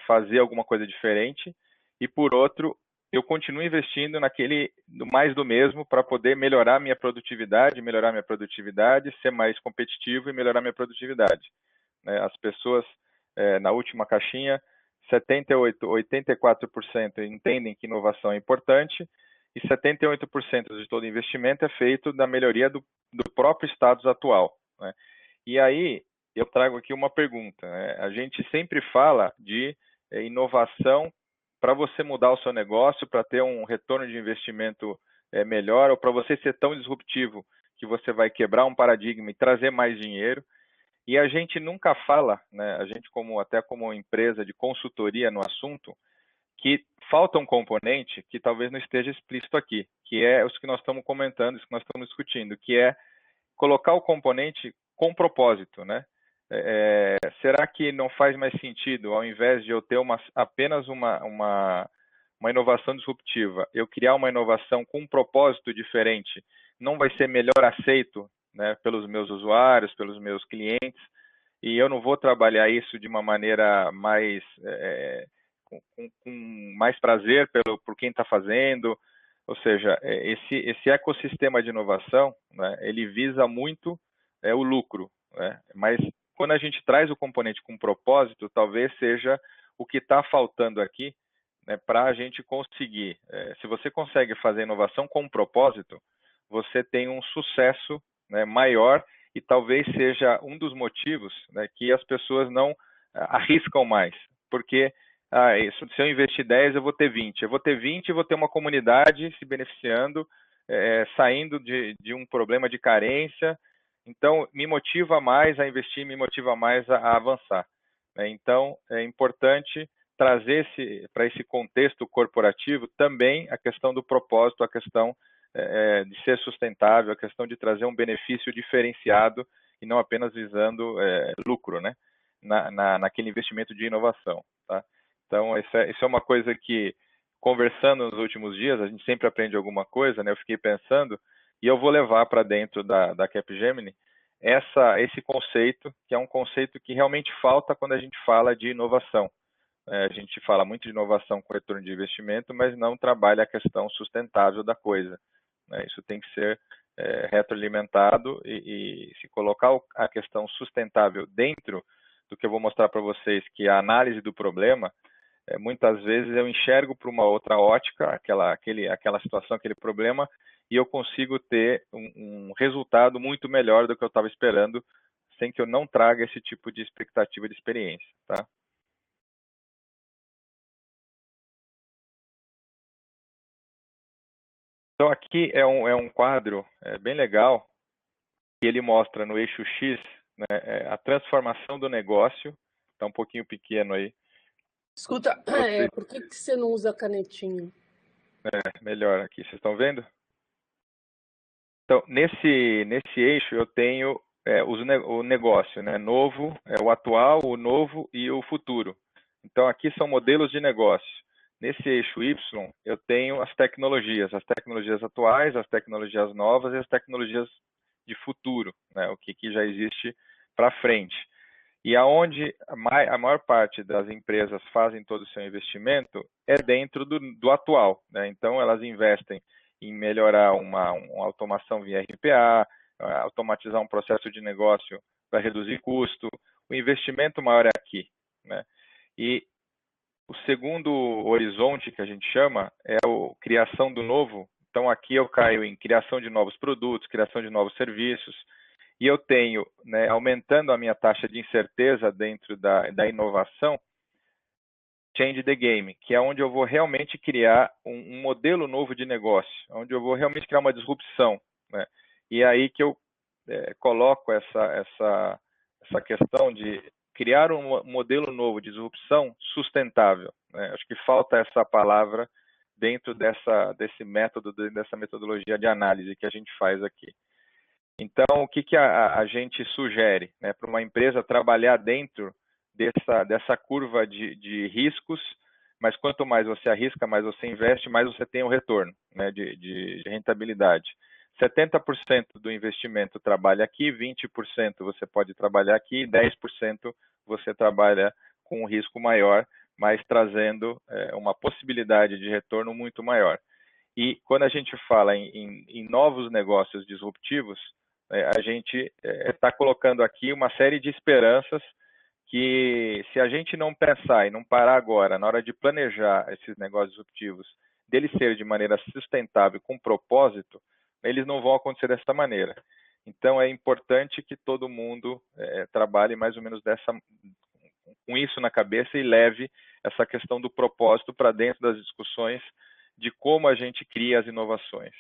fazer alguma coisa diferente, e por outro, eu continuo investindo naquele mais do mesmo para poder melhorar minha produtividade, ser mais competitivo e melhorar minha produtividade. As pessoas, na última caixinha, 84% entendem que inovação é importante e 78% de todo investimento é feito na melhoria do próprio status atual. Né? E aí, eu trago aqui uma pergunta. Né? A gente sempre fala de inovação para você mudar o seu negócio, para ter um retorno de investimento melhor, ou para você ser tão disruptivo que você vai quebrar um paradigma e trazer mais dinheiro. E a gente nunca fala, né, a gente até como empresa de consultoria no assunto, que falta um componente que talvez não esteja explícito aqui, que é os que nós estamos comentando, os que nós estamos discutindo, que é colocar o componente com propósito, né? Será que não faz mais sentido, ao invés de eu ter apenas uma inovação disruptiva, eu criar uma inovação com um propósito diferente, não vai ser melhor aceito, né, pelos meus usuários, pelos meus clientes, e eu não vou trabalhar isso de uma maneira mais com mais prazer por quem está fazendo, ou seja, esse ecossistema de inovação, né, ele visa muito o lucro, né, mas quando a gente traz o componente com propósito, talvez seja o que está faltando aqui, né, para a gente conseguir. Se você consegue fazer inovação com propósito, você tem um sucesso, né, maior e talvez seja um dos motivos, né, que as pessoas não arriscam mais, porque se eu investir 10, eu vou ter 20. Eu vou ter 20 e vou ter uma comunidade se beneficiando, saindo de um problema de carência. Então, me motiva mais a investir, me motiva mais a avançar. Então, é importante trazer para esse contexto corporativo também a questão do propósito, a questão de ser sustentável, a questão de trazer um benefício diferenciado e não apenas visando lucro, né, naquele investimento de inovação. Tá? Então, isso é uma coisa que, conversando nos últimos dias, a gente sempre aprende alguma coisa, né? Eu fiquei pensando, e eu vou levar para dentro da Capgemini esse conceito, que é um conceito que realmente falta quando a gente fala de inovação. A gente fala muito de inovação com retorno de investimento, mas não trabalha a questão sustentável da coisa. Né? Isso tem que ser retroalimentado e se colocar a questão sustentável dentro do que eu vou mostrar para vocês, que é a análise do problema, muitas vezes eu enxergo para uma outra ótica aquela situação, aquele problema, e eu consigo ter um resultado muito melhor do que eu estava esperando, sem que eu não traga esse tipo de expectativa de experiência. Tá? Então aqui é um quadro bem legal, que ele mostra no eixo X, né, a transformação do negócio, está um pouquinho pequeno aí. Escuta, por que você não usa canetinha? Melhor aqui, vocês estão vendo? Então, nesse eixo eu tenho o negócio, né? Novo, o atual, o novo e o futuro. Então, aqui são modelos de negócio. Nesse eixo Y, eu tenho as tecnologias atuais, as tecnologias novas e as tecnologias de futuro, né? O que já existe para frente. E aonde a maior parte das empresas fazem todo o seu investimento é dentro do atual, né? Então, elas investem em melhorar uma automação via RPA, automatizar um processo de negócio para reduzir custo. O investimento maior é aqui, né? E o segundo horizonte que a gente chama é a criação do novo. Então, aqui eu caio em criação de novos produtos, criação de novos serviços, e eu tenho, né, aumentando a minha taxa de incerteza dentro da inovação, change the game, que é onde eu vou realmente criar um modelo novo de negócio, onde eu vou realmente criar uma disrupção, né? E é aí que eu coloco essa questão de criar um modelo novo de disrupção sustentável, né? Acho que falta essa palavra dentro desse método, dessa metodologia de análise que a gente faz aqui. Então, o que a gente sugere, né, para uma empresa trabalhar dentro dessa curva de riscos, mas quanto mais você arrisca, mais você investe, mais você tem o retorno, né, de rentabilidade. 70% do investimento trabalha aqui, 20% você pode trabalhar aqui, 10% você trabalha com um risco maior mas trazendo uma possibilidade de retorno muito maior. E quando a gente fala em novos negócios disruptivos, a gente está colocando aqui uma série de esperanças que, se a gente não pensar e não parar agora, na hora de planejar esses negócios disruptivos, deles ser de maneira sustentável, com propósito, eles não vão acontecer dessa maneira. Então, é importante que todo mundo trabalhe mais ou menos com isso na cabeça e leve essa questão do propósito para dentro das discussões de como a gente cria as inovações.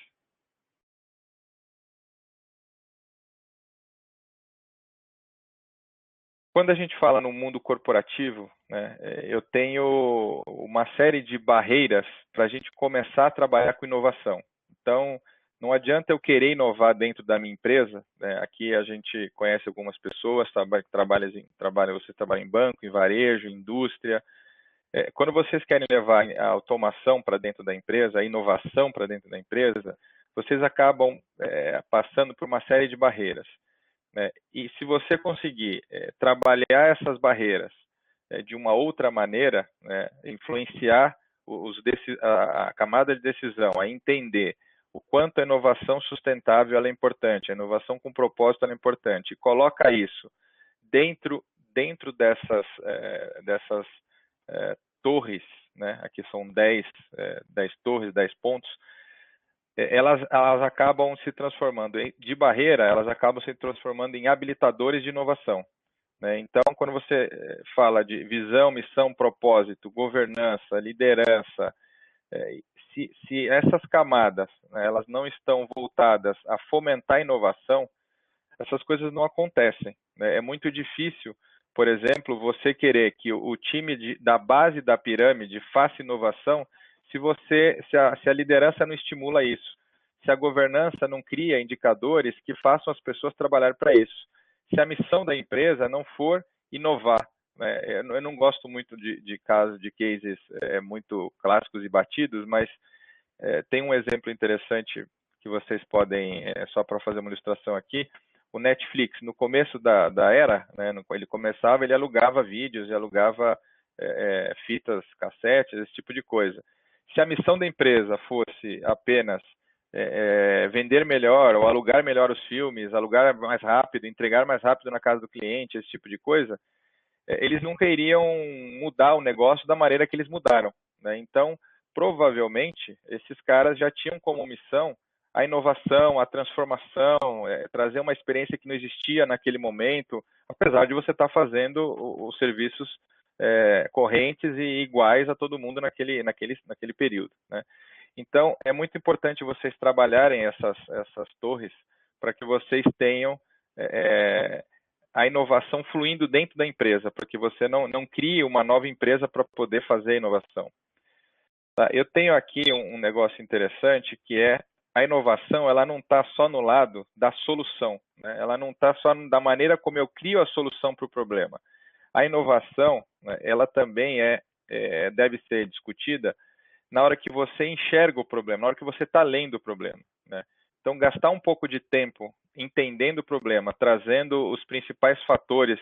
Quando a gente fala no mundo corporativo, né, eu tenho uma série de barreiras para a gente começar a trabalhar com inovação. Então, não adianta eu querer inovar dentro da minha empresa, né? Aqui a gente conhece algumas pessoas, você trabalha em banco, em varejo, em indústria. Quando vocês querem levar a automação para dentro da empresa, a inovação para dentro da empresa, vocês acabam passando por uma série de barreiras. Né? E se você conseguir trabalhar essas barreiras de uma outra maneira, né, influenciar a camada de decisão, a entender o quanto a inovação sustentável ela é importante, a inovação com propósito ela é importante, e coloca isso dentro dessas torres, né, aqui são 10 torres, 10 pontos, elas acabam se transformando de barreira, elas acabam se transformando em habilitadores de inovação. Né? Então, quando você fala de visão, missão, propósito, governança, liderança, se essas camadas, né, elas não estão voltadas a fomentar a inovação, essas coisas não acontecem. Né? É muito difícil, por exemplo, você querer que o time da base da pirâmide faça inovação se a liderança não estimula isso, se a governança não cria indicadores que façam as pessoas trabalhar para isso, se a missão da empresa não for inovar. Né? Eu não gosto muito de casos, de cases muito clássicos e batidos, mas tem um exemplo interessante que vocês podem, só para fazer uma ilustração aqui, o Netflix, no começo da era, né, ele começava, ele alugava vídeos, ele alugava fitas, cassetes, esse tipo de coisa. Se a missão da empresa fosse apenas vender melhor ou alugar melhor os filmes, alugar mais rápido, entregar mais rápido na casa do cliente, esse tipo de coisa, eles nunca iriam mudar o negócio da maneira que eles mudaram. Né? Então, provavelmente, esses caras já tinham como missão a inovação, a transformação, trazer uma experiência que não existia naquele momento, apesar de você estar fazendo os serviços correntes e iguais a todo mundo naquele período. Né? Então, é muito importante vocês trabalharem essas torres para que vocês tenham a inovação fluindo dentro da empresa, para que você não crie uma nova empresa para poder fazer a inovação. Tá? Eu tenho aqui um negócio interessante, que é a inovação, ela não está só no lado da solução, né? Ela não está só da maneira como eu crio a solução para o problema. A inovação, né, ela também deve ser discutida na hora que você enxerga o problema, na hora que você está lendo o problema. Né? Então, gastar um pouco de tempo entendendo o problema, trazendo os principais fatores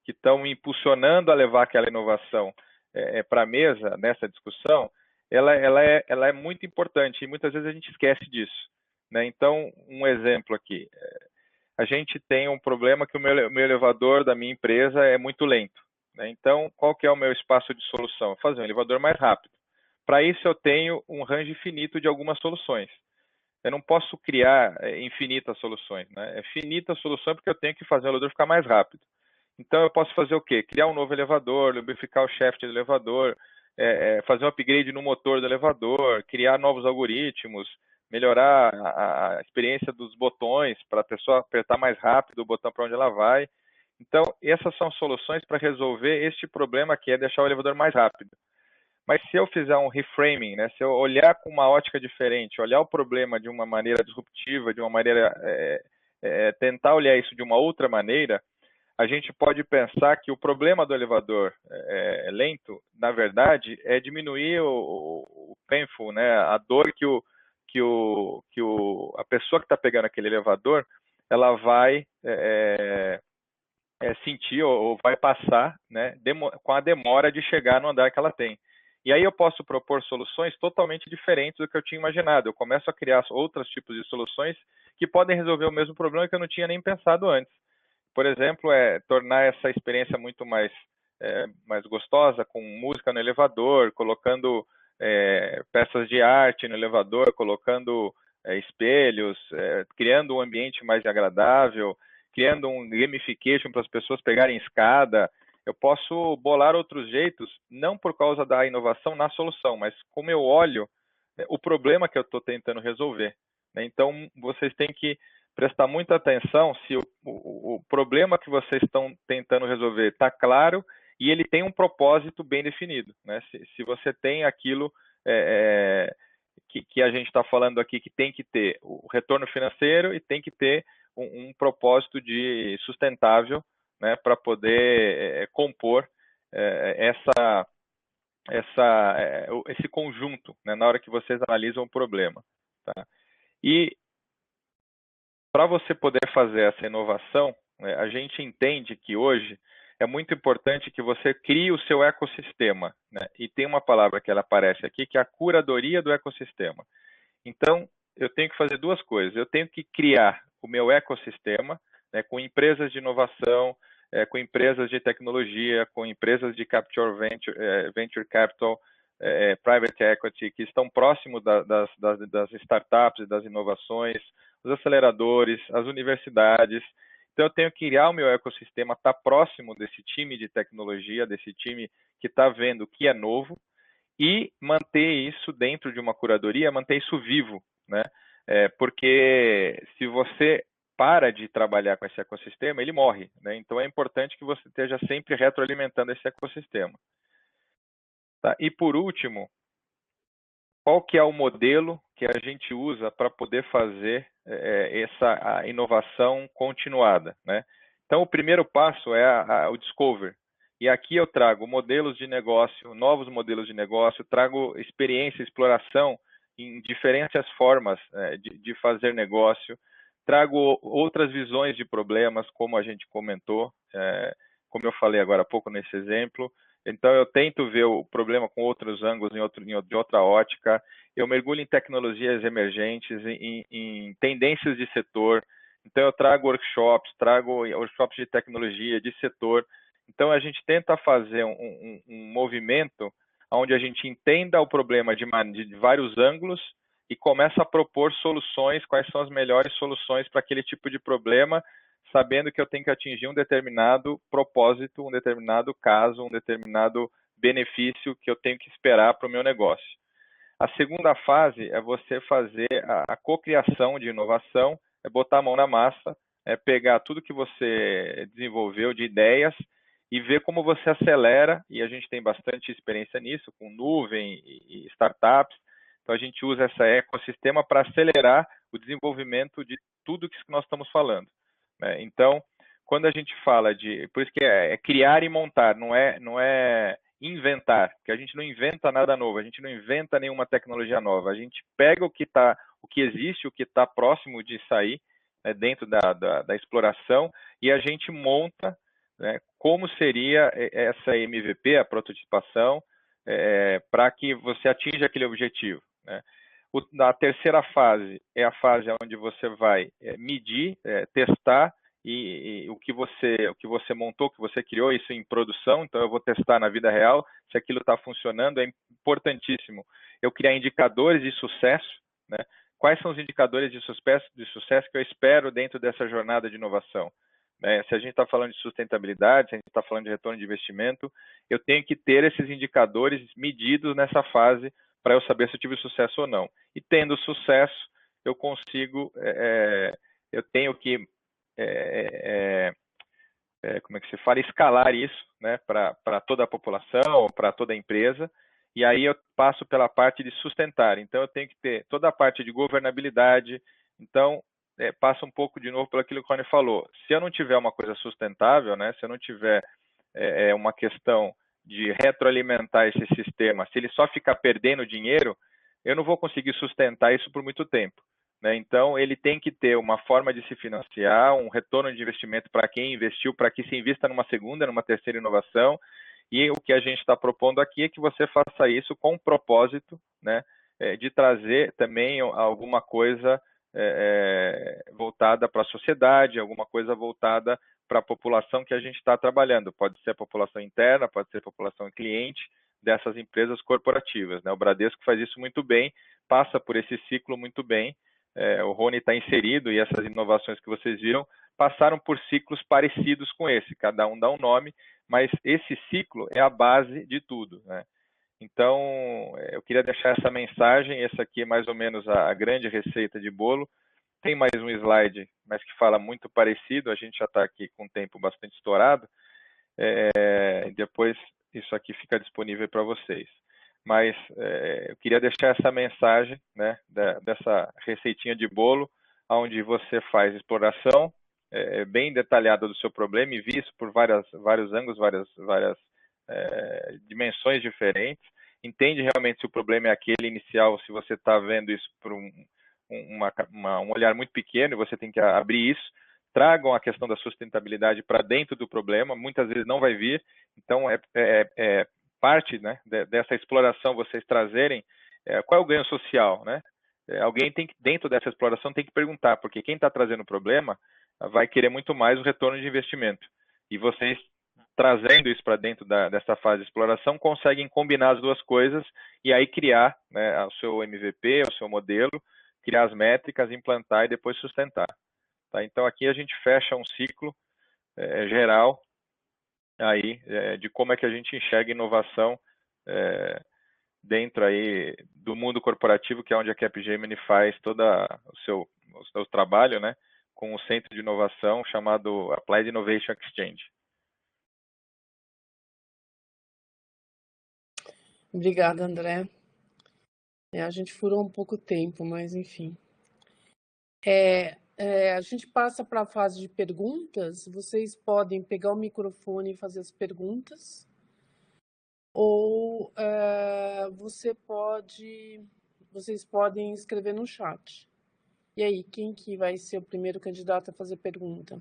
que estão impulsionando a levar aquela inovação para a mesa nessa discussão, ela é muito importante e muitas vezes a gente esquece disso. Né? Então, um exemplo aqui. A gente tem um problema que o meu elevador da minha empresa é muito lento. Né? Então, qual que é o meu espaço de solução? Fazer um elevador mais rápido. Para isso, eu tenho um range infinito de algumas soluções. Eu não posso criar infinitas soluções. Né? É finita a solução porque eu tenho que fazer o elevador ficar mais rápido. Então, eu posso fazer o quê? Criar um novo elevador, lubrificar o shaft do elevador, fazer um upgrade no motor do elevador, criar novos algoritmos, melhorar a experiência dos botões para a pessoa apertar mais rápido o botão para onde ela vai. Então, essas são soluções para resolver este problema, que é deixar o elevador mais rápido. Mas se eu fizer um reframing, né, se eu olhar com uma ótica diferente, olhar o problema de uma maneira disruptiva, de uma maneira tentar olhar isso de uma outra maneira, a gente pode pensar que o problema do elevador lento, na verdade, é diminuir o painful, né, a dor que a pessoa que está pegando aquele elevador, ela vai sentir ou vai passar, né, com a demora de chegar no andar que ela tem. E aí eu posso propor soluções totalmente diferentes do que eu tinha imaginado. Eu começo a criar outros tipos de soluções que podem resolver o mesmo problema que eu não tinha nem pensado antes. Por exemplo, tornar essa experiência muito mais gostosa, com música no elevador, colocando peças de arte no elevador, colocando espelhos, criando um ambiente mais agradável, criando um gamification para as pessoas pegarem escada. Eu posso bolar outros jeitos, não por causa da inovação na solução, mas como eu olho o problema que eu estou tentando resolver. Então, vocês têm que prestar muita atenção se o problema que vocês estão tentando resolver está claro e ele tem um propósito bem definido. Né? Se você tem aquilo que a gente está falando aqui, que tem que ter o retorno financeiro e tem que ter um propósito de sustentável, né, para poder compor esse conjunto, né, na hora que vocês analisam o problema. Tá? E para você poder fazer essa inovação, né, a gente entende que hoje é muito importante que você crie o seu ecossistema. Né? E tem uma palavra que ela aparece aqui, que é a curadoria do ecossistema. Então, eu tenho que fazer duas coisas. Eu tenho que criar o meu ecossistema, né, com empresas de inovação, com empresas de tecnologia, com empresas de venture capital, private equity, que estão próximos das startups e das inovações, os aceleradores, as universidades. Então, eu tenho que criar o meu ecossistema, estar próximo desse time de tecnologia, desse time que está vendo o que é novo, e manter isso dentro de uma curadoria, manter isso vivo, né? Porque se você para de trabalhar com esse ecossistema, ele morre, né? Então é importante que você esteja sempre retroalimentando esse ecossistema. Tá? E por último, qual que é o modelo que a gente usa para poder fazer essa inovação continuada, né? Então o primeiro passo é o discover. E aqui eu trago modelos de negócio, novos modelos de negócio, trago experiência, exploração em diferentes formas de fazer negócio, trago outras visões de problemas, como a gente comentou, como eu falei agora há pouco nesse exemplo. Então, eu tento ver o problema com outros ângulos, de outra ótica. Eu mergulho em tecnologias emergentes, em tendências de setor. Então, eu trago workshops de tecnologia, de setor. Então, a gente tenta fazer um movimento onde a gente entenda o problema de vários ângulos e começa a propor soluções, quais são as melhores soluções para aquele tipo de problema, sabendo que eu tenho que atingir um determinado propósito, um determinado caso, um determinado benefício que eu tenho que esperar para o meu negócio. A segunda fase é você fazer a cocriação de inovação, é botar a mão na massa, é pegar tudo que você desenvolveu de ideias e ver como você acelera, e a gente tem bastante experiência nisso, com nuvem e startups. Então, a gente usa esse ecossistema para acelerar o desenvolvimento de tudo que nós estamos falando. Né? Então, quando a gente fala por isso que é criar e montar, não é inventar, porque a gente não inventa nada novo, a gente não inventa nenhuma tecnologia nova, a gente pega o que existe, o que está próximo de sair, né, dentro da exploração, e a gente monta, né, como seria essa MVP, a prototipação, para que você atinja aquele objetivo. Né? A terceira fase é a fase onde você vai medir, testar, e o que você montou, o que você criou, isso em produção. Então eu vou testar na vida real se aquilo está funcionando. É importantíssimo eu criar indicadores de sucesso, né? Quais são os indicadores de sucesso que eu espero dentro dessa jornada de inovação? Se a gente está falando de sustentabilidade, se a gente está falando de retorno de investimento, eu tenho que ter esses indicadores medidos nessa fase para eu saber se eu tive sucesso ou não. E tendo sucesso, eu consigo, eu tenho que, como é que se fala, escalar isso, né, para toda a população, para toda a empresa, e aí eu passo pela parte de sustentar. Então, eu tenho que ter toda a parte de governabilidade. Então, passa um pouco de novo pelo aquilo que o Rony falou. Se eu não tiver uma coisa sustentável, né, se eu não tiver uma questão de retroalimentar esse sistema, se ele só ficar perdendo dinheiro, eu não vou conseguir sustentar isso por muito tempo. né? Então, ele tem que ter uma forma de se financiar, um retorno de investimento para quem investiu, para que se invista numa segunda, numa terceira inovação. E o que a gente está propondo aqui é que você faça isso com um propósito, né, de trazer também alguma coisa voltada para a sociedade, alguma coisa voltada para a população que a gente está trabalhando. Pode ser a população interna, pode ser a população cliente dessas empresas corporativas, né? O Bradesco faz isso muito bem, passa por esse ciclo muito bem. O Rony está inserido e essas inovações que vocês viram passaram por ciclos parecidos com esse. Cada um dá um nome, mas esse ciclo é a base de tudo, né? Então, eu queria deixar essa mensagem. Essa aqui é mais ou menos a grande receita de bolo. Tem mais um slide, mas que fala muito parecido. A gente já está aqui com o tempo bastante estourado. Depois isso aqui fica disponível para vocês. Mas eu queria deixar essa mensagem, né, dessa receitinha de bolo, onde você faz exploração bem detalhada do seu problema e visto por vários ângulos, várias dimensões diferentes. Entende realmente se o problema é aquele inicial, se você está vendo isso por um olhar muito pequeno e você tem que abrir isso. Tragam a questão da sustentabilidade para dentro do problema, muitas vezes não vai vir, então parte, né, dessa exploração vocês trazerem qual é o ganho social, né? Alguém tem que, dentro dessa exploração, tem que perguntar, porque quem está trazendo o problema vai querer muito mais o retorno de investimento. E vocês, trazendo isso para dentro dessa fase de exploração, conseguem combinar as duas coisas e aí criar, né, o seu MVP, o seu modelo, criar as métricas, implantar e depois sustentar. Tá? Então, aqui a gente fecha um ciclo geral aí, de como é que a gente enxerga inovação dentro aí do mundo corporativo, que é onde a Capgemini faz todo o seu trabalho, né, com um centro de inovação chamado Applied Innovation Exchange. Obrigada, André. A gente furou um pouco o tempo, mas enfim. A gente passa para a fase de perguntas. Vocês podem pegar o microfone e fazer as perguntas. Ou vocês podem escrever no chat. E aí, quem que vai ser o primeiro candidato a fazer pergunta?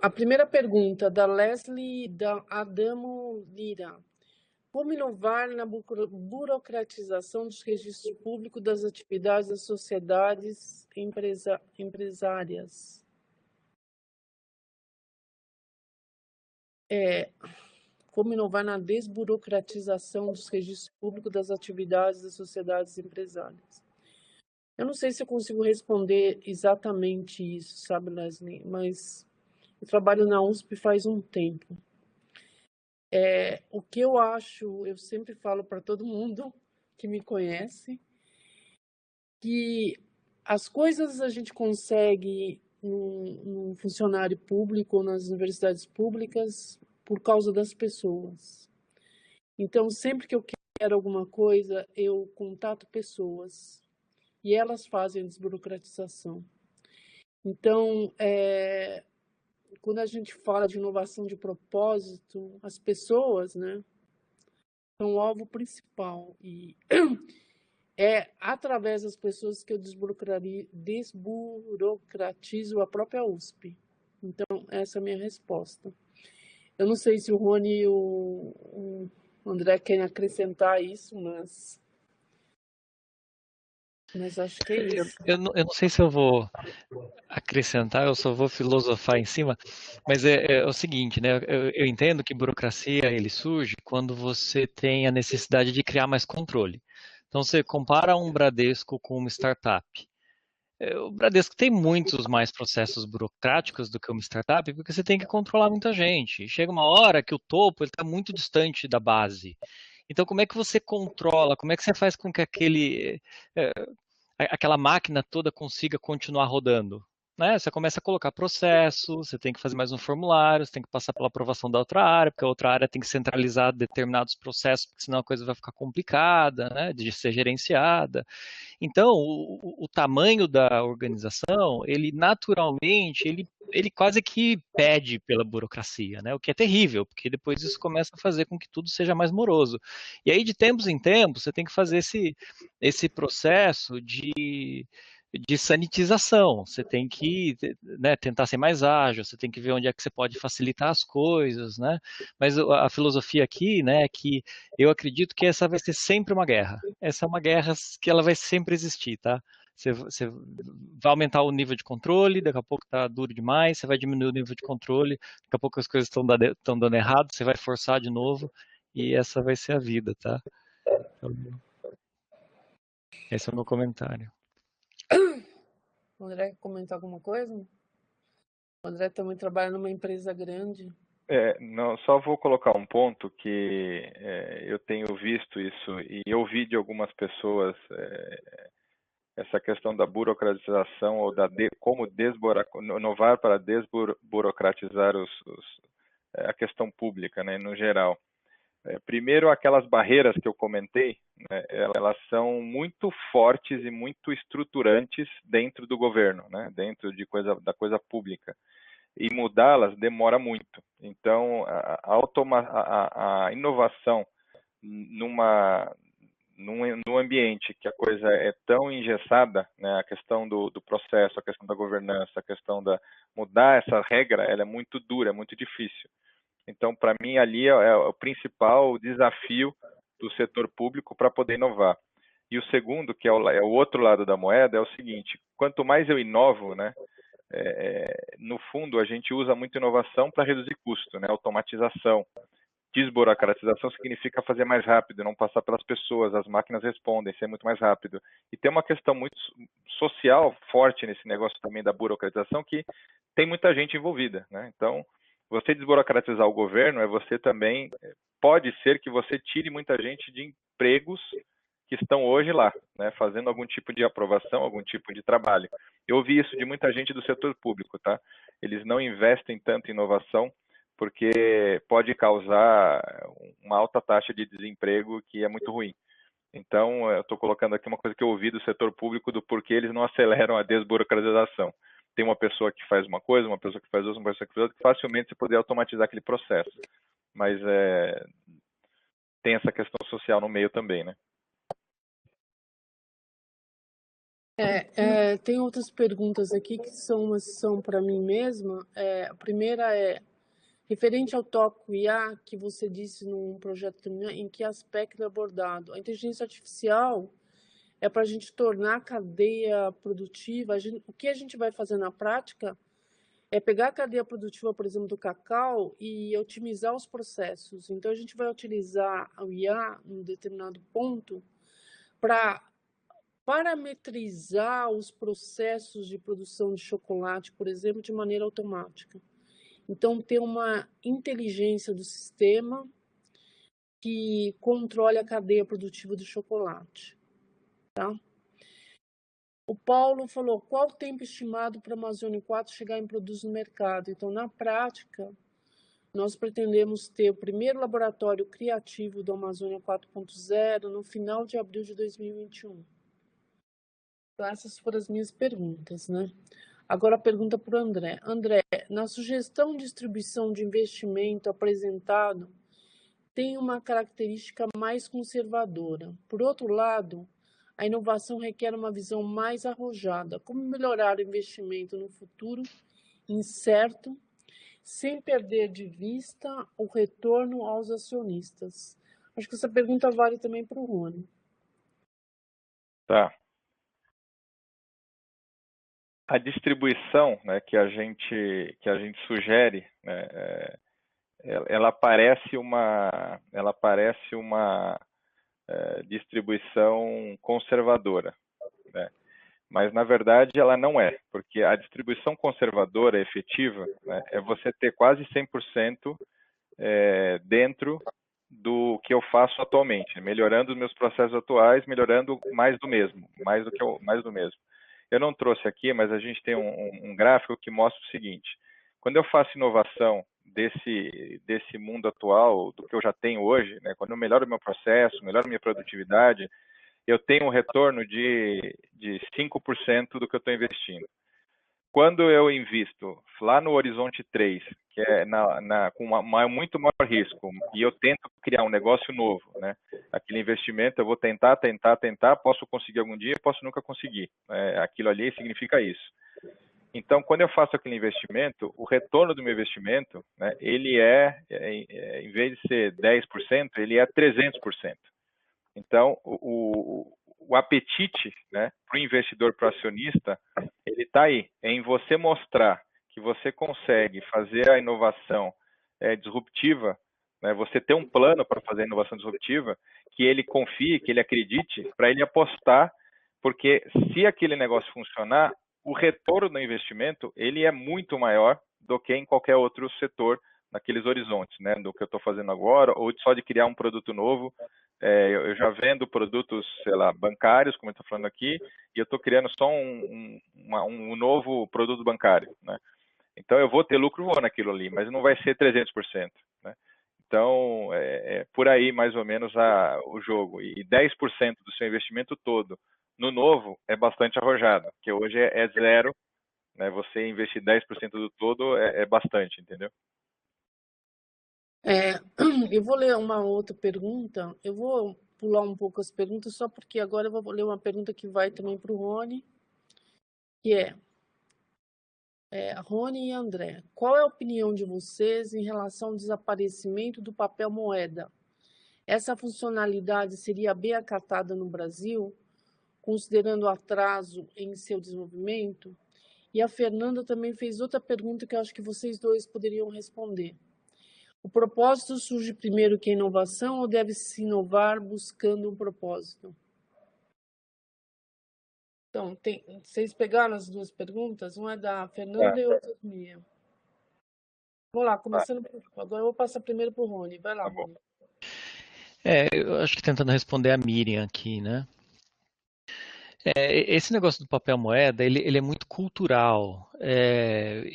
A primeira pergunta da Leslie da Adamo Lira. Como inovar na burocratização dos registros públicos das atividades das sociedades empresárias? Como inovar na desburocratização dos registros públicos das atividades das sociedades empresárias? Eu não sei se eu consigo responder exatamente isso, sabe, Leslie? Mas eu trabalho na USP faz um tempo. O que eu acho, eu sempre falo para todo mundo que me conhece, que as coisas a gente consegue num funcionário público ou nas universidades públicas por causa das pessoas. Então, sempre que eu quero alguma coisa, eu contato pessoas e elas fazem a desburocratização. Então, quando a gente fala de inovação de propósito, as pessoas, né, são o alvo principal. E é através das pessoas que eu desburocratizo a própria USP. Então, essa é a minha resposta. Eu não sei se o Rony e o André querem acrescentar isso, mas acho que é isso. Eu não sei se eu vou acrescentar, eu só vou filosofar em cima, mas é o seguinte, né? Eu entendo que burocracia ele surge quando você tem a necessidade de criar mais controle. Então você compara um Bradesco com uma startup. O Bradesco tem muitos mais processos burocráticos do que uma startup, porque você tem que controlar muita gente. Chega uma hora que o topo está muito distante da base. Então, como é que você controla? Como é que você faz com que aquela máquina toda consiga continuar rodando? né? Você começa a colocar processo, você tem que fazer mais um formulário, você tem que passar pela aprovação da outra área, porque a outra área tem que centralizar determinados processos, porque senão a coisa vai ficar complicada, né? De ser gerenciada. Então, o tamanho da organização, ele naturalmente, ele quase que pede pela burocracia, né? O que é terrível, porque depois isso começa a fazer com que tudo seja mais moroso. E aí, de tempos em tempos, você tem que fazer esse processo de sanitização. Você tem que, né, tentar ser mais ágil, você tem que ver onde é que você pode facilitar as coisas, né? Mas a filosofia aqui, né, é que eu acredito que essa vai ser sempre uma guerra. Essa é uma guerra que ela vai sempre existir, tá? Você vai aumentar o nível de controle, daqui a pouco tá duro demais, você vai diminuir o nível de controle, daqui a pouco as coisas estão dando errado, você vai forçar de novo, e essa vai ser a vida, tá? Então, esse é o meu comentário. O André quer comentar alguma coisa? O André também trabalha numa empresa grande. Não, só vou colocar um ponto que eu tenho visto isso e ouvi de algumas pessoas essa questão da burocratização ou como inovar para desburocratizar a questão pública, né, no geral. Primeiro, aquelas barreiras que eu comentei, né, elas são muito fortes e muito estruturantes dentro do governo, né, dentro da coisa pública. E mudá-las demora muito. Então, a inovação num ambiente que a coisa é tão engessada, né, a questão do processo, a questão da governança, a questão da mudar essa regra, ela é muito dura, é muito difícil. Então, para mim, ali é o principal desafio do setor público para poder inovar. E o segundo, que é o outro lado da moeda, é o seguinte: quanto mais eu inovo, né, no fundo, a gente usa muito inovação para reduzir custo, né, automatização. Desburocratização significa fazer mais rápido, não passar pelas pessoas, as máquinas respondem, ser muito mais rápido. E tem uma questão muito social forte nesse negócio também da burocratização, que tem muita gente envolvida, né? Então, você desburocratizar o governo você também, pode ser que você tire muita gente de empregos que estão hoje lá, né, fazendo algum tipo de aprovação, algum tipo de trabalho. Eu ouvi isso de muita gente do setor público, tá? Eles não investem tanto em inovação porque pode causar uma alta taxa de desemprego que é muito ruim. Então, eu estou colocando aqui uma coisa que eu ouvi do setor público do porquê eles não aceleram a desburocratização. Tem uma pessoa que faz uma coisa, uma pessoa que faz outra, uma pessoa que faz outra, que facilmente você poderia automatizar aquele processo. Mas tem essa questão social no meio também, né? Tem outras perguntas aqui que são para mim mesma. A primeira é referente ao tópico IA que você disse num projeto em que aspecto é abordado. A inteligência artificial é para a gente tornar a cadeia produtiva. O que a gente vai fazer na prática é pegar a cadeia produtiva, por exemplo, do cacau e otimizar os processos. Então, a gente vai utilizar o IA em um determinado ponto para parametrizar os processos de produção de chocolate, por exemplo, de maneira automática. Então, ter uma inteligência do sistema que controle a cadeia produtiva do chocolate. Tá? O Paulo falou, qual o tempo estimado para a Amazônia 4 chegar em produtos no mercado? Então, na prática, nós pretendemos ter o primeiro laboratório criativo do Amazônia 4.0 no final de abril de 2021. Então, essas foram as minhas perguntas, né? Agora a pergunta para o André. André, na sugestão de distribuição de investimento apresentado, tem uma característica mais conservadora. Por outro lado, a inovação requer uma visão mais arrojada. Como melhorar o investimento no futuro incerto, sem perder de vista o retorno aos acionistas? Acho que essa pergunta vale também para o Rony. Tá. A distribuição, né, que a gente sugere, né, ela parece uma distribuição conservadora, né? Mas na verdade ela não é, porque a distribuição conservadora efetiva, né, é você ter quase 100% dentro do que eu faço atualmente, melhorando os meus processos atuais, melhorando mais do mesmo, mais do mesmo. Eu não trouxe aqui, mas a gente tem um gráfico que mostra o seguinte. Quando eu faço inovação desse mundo atual, do que eu já tenho hoje, né, quando eu melhoro o meu processo, melhoro a minha produtividade, eu tenho um retorno de 5% do que eu estou investindo. Quando eu invisto lá no Horizonte 3, que é com muito maior risco, e eu tento criar um negócio novo, né? Aquele investimento eu vou tentar, posso conseguir algum dia, posso nunca conseguir. Aquilo ali significa isso. Então, quando eu faço aquele investimento, o retorno do meu investimento, né, ele em vez de ser 10%, ele é 300%. Então, o apetite, né, para o investidor, para o acionista, ele está aí, é em você mostrar que você consegue fazer a inovação disruptiva, né, você ter um plano para fazer a inovação disruptiva, que ele confie, que ele acredite, para ele apostar, porque se aquele negócio funcionar, o retorno do investimento ele é muito maior do que em qualquer outro setor naqueles horizontes, né, do que eu estou fazendo agora, ou só de criar um produto novo. Eu já vendo produtos, sei lá, bancários, como eu estou falando aqui, e eu estou criando só um novo produto bancário, né? Então, eu vou ter lucro naquilo ali, mas não vai ser 300%, né? Então, por aí, mais ou menos, o jogo. E 10% do seu investimento todo no novo é bastante arrojado, porque hoje é zero, né? Você investir 10% do todo é bastante, entendeu? Eu vou ler uma outra pergunta. Eu vou pular um pouco as perguntas, só porque agora eu vou ler uma pergunta que vai também para o Rony, que Rony e André, qual é a opinião de vocês em relação ao desaparecimento do papel moeda? Essa funcionalidade seria bem acatada no Brasil, considerando o atraso em seu desenvolvimento? E a Fernanda também fez outra pergunta que eu acho que vocês dois poderiam responder. O propósito surge primeiro que a inovação ou deve-se inovar buscando um propósito? Então, vocês pegaram as duas perguntas? Uma é da Fernanda e outra é minha. Vamos lá, começando agora eu vou passar primeiro para o Rony. Vai lá, Rony. Eu acho que tentando responder a Miriam aqui, né? Esse negócio do papel moeda, ele é muito cultural.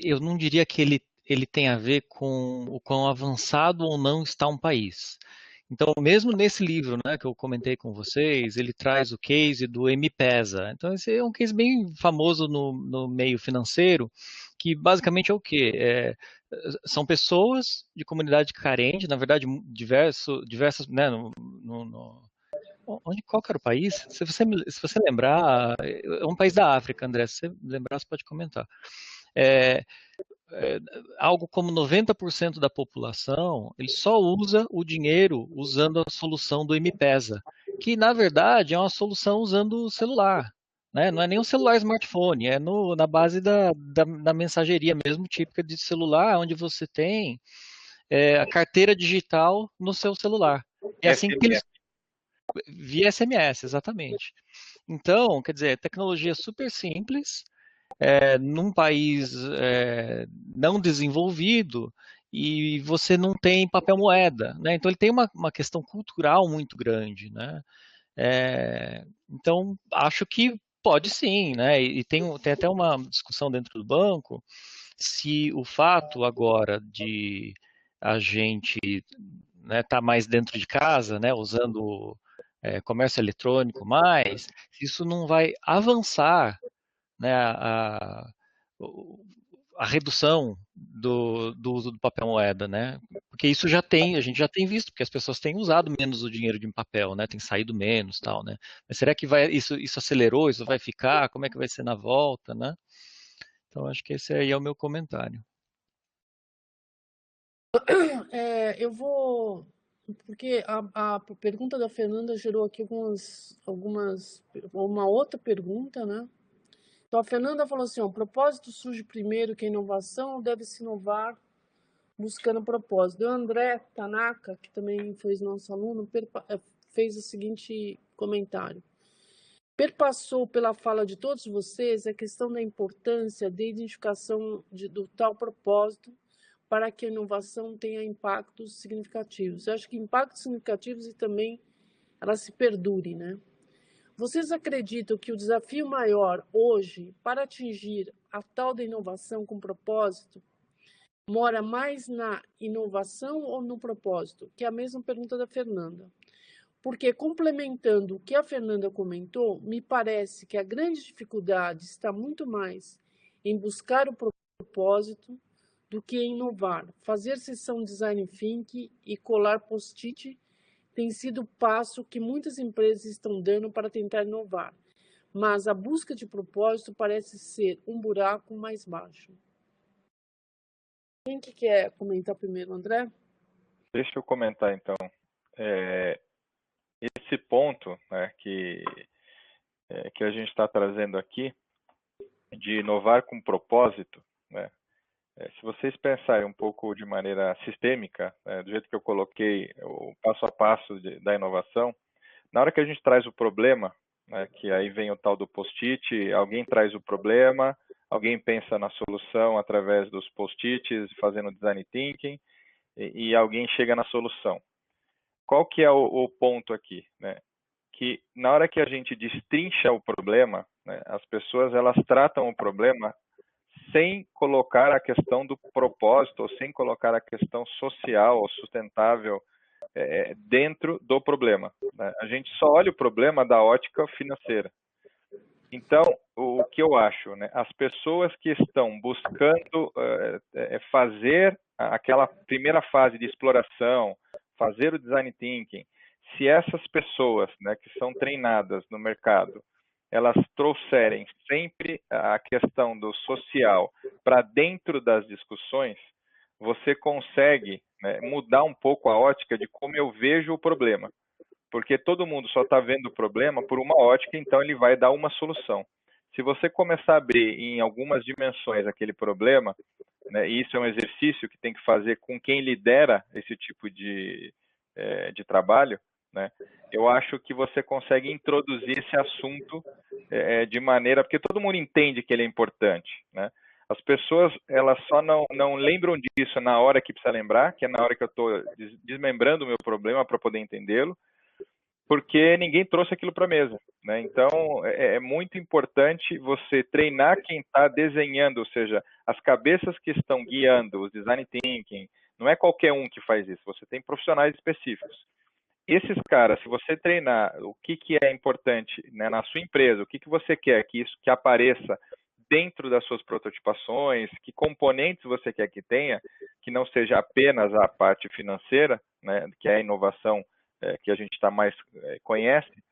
Eu não diria que ele tem a ver com o quão avançado ou não está um país. Então, mesmo nesse livro, né, que eu comentei com vocês, ele traz o case do M-Pesa. Então, esse é um case bem famoso no meio financeiro, que basicamente é o quê? São pessoas de comunidade carente, na verdade, diversas, né, qual que era o país? Se você lembrar, é um país da África, André, se você lembrar, você pode comentar. É, Algo como 90% da população, ele só usa o dinheiro usando a solução do M-Pesa, que na verdade é uma solução usando o celular. Né? Não é nem um celular smartphone, é na base da mensageria mesmo, típica de celular, onde você tem a carteira digital no seu celular. É assim que eles. Via SMS, exatamente. Então, quer dizer, tecnologia super simples, num país não desenvolvido, e você não tem papel moeda, né? Então ele tem uma questão cultural muito grande, né? Então acho que pode sim, né? E tem até uma discussão dentro do banco se o fato agora de a gente tá mais dentro de casa, né, usando comércio eletrônico mais, se isso não vai avançar, né, a redução do uso do papel moeda, né? Porque isso a gente já tem visto, porque as pessoas têm usado menos o dinheiro de papel, né? Tem saído menos, tal, né? Mas será que isso acelerou? Isso vai ficar? Como é que vai ser na volta, né? Então acho que esse aí é o meu comentário. Eu vou, porque a pergunta da Fernanda gerou aqui uma outra pergunta, né? Então a Fernanda falou assim: o propósito surge primeiro que a inovação, ou deve-se inovar buscando propósito. O André Tanaka, que também foi nosso aluno, fez o seguinte comentário: perpassou pela fala de todos vocês a questão da importância da identificação do tal propósito para que a inovação tenha impactos significativos. Eu acho que impactos significativos e também ela se perdure, né? Vocês acreditam que o desafio maior hoje para atingir a tal da inovação com propósito mora mais na inovação ou no propósito? Que é a mesma pergunta da Fernanda. Porque, complementando o que a Fernanda comentou, me parece que a grande dificuldade está muito mais em buscar o propósito do que em inovar. Fazer sessão design thinking e colar post-it tem sido o passo que muitas empresas estão dando para tentar inovar, mas a busca de propósito parece ser um buraco mais baixo. Quem que quer comentar primeiro, André? Deixa eu comentar, então. Esse ponto, né, que a gente está trazendo aqui, de inovar com propósito, né, se vocês pensarem um pouco de maneira sistêmica, do jeito que eu coloquei o passo a passo da inovação, na hora que a gente traz o problema, né, que aí vem o tal do post-it, alguém traz o problema, alguém pensa na solução através dos post-its, fazendo design thinking, e alguém chega na solução. Qual que é o ponto aqui, né? Que na hora que a gente destrincha o problema, né, as pessoas elas tratam o problema sem colocar a questão do propósito, ou sem colocar a questão social ou sustentável dentro do problema, né? A gente só olha o problema da ótica financeira. Então, o que eu acho, né, as pessoas que estão buscando fazer aquela primeira fase de exploração, fazer o design thinking, se essas pessoas, né, que são treinadas no mercado, elas trouxerem sempre a questão do social para dentro das discussões, você consegue, né, mudar um pouco a ótica de como eu vejo o problema. Porque todo mundo só está vendo o problema por uma ótica, então ele vai dar uma solução. Se você começar a abrir em algumas dimensões aquele problema, né, e isso é um exercício que tem que fazer com quem lidera esse tipo de trabalho, né, eu acho que você consegue introduzir esse assunto de maneira... Porque todo mundo entende que ele é importante, né? As pessoas elas só não lembram disso na hora que precisa lembrar, que é na hora que eu estou desmembrando o meu problema para poder entendê-lo, porque ninguém trouxe aquilo para a mesa, né? Então, é muito importante você treinar quem está desenhando, ou seja, as cabeças que estão guiando os design thinking. Não é qualquer um que faz isso, você tem profissionais específicos. Esses caras, se você treinar o que é importante, né, na sua empresa, o que você quer que isso que apareça dentro das suas prototipações, que componentes você quer que tenha, que não seja apenas a parte financeira, né, que é a inovação que a gente mais conhece,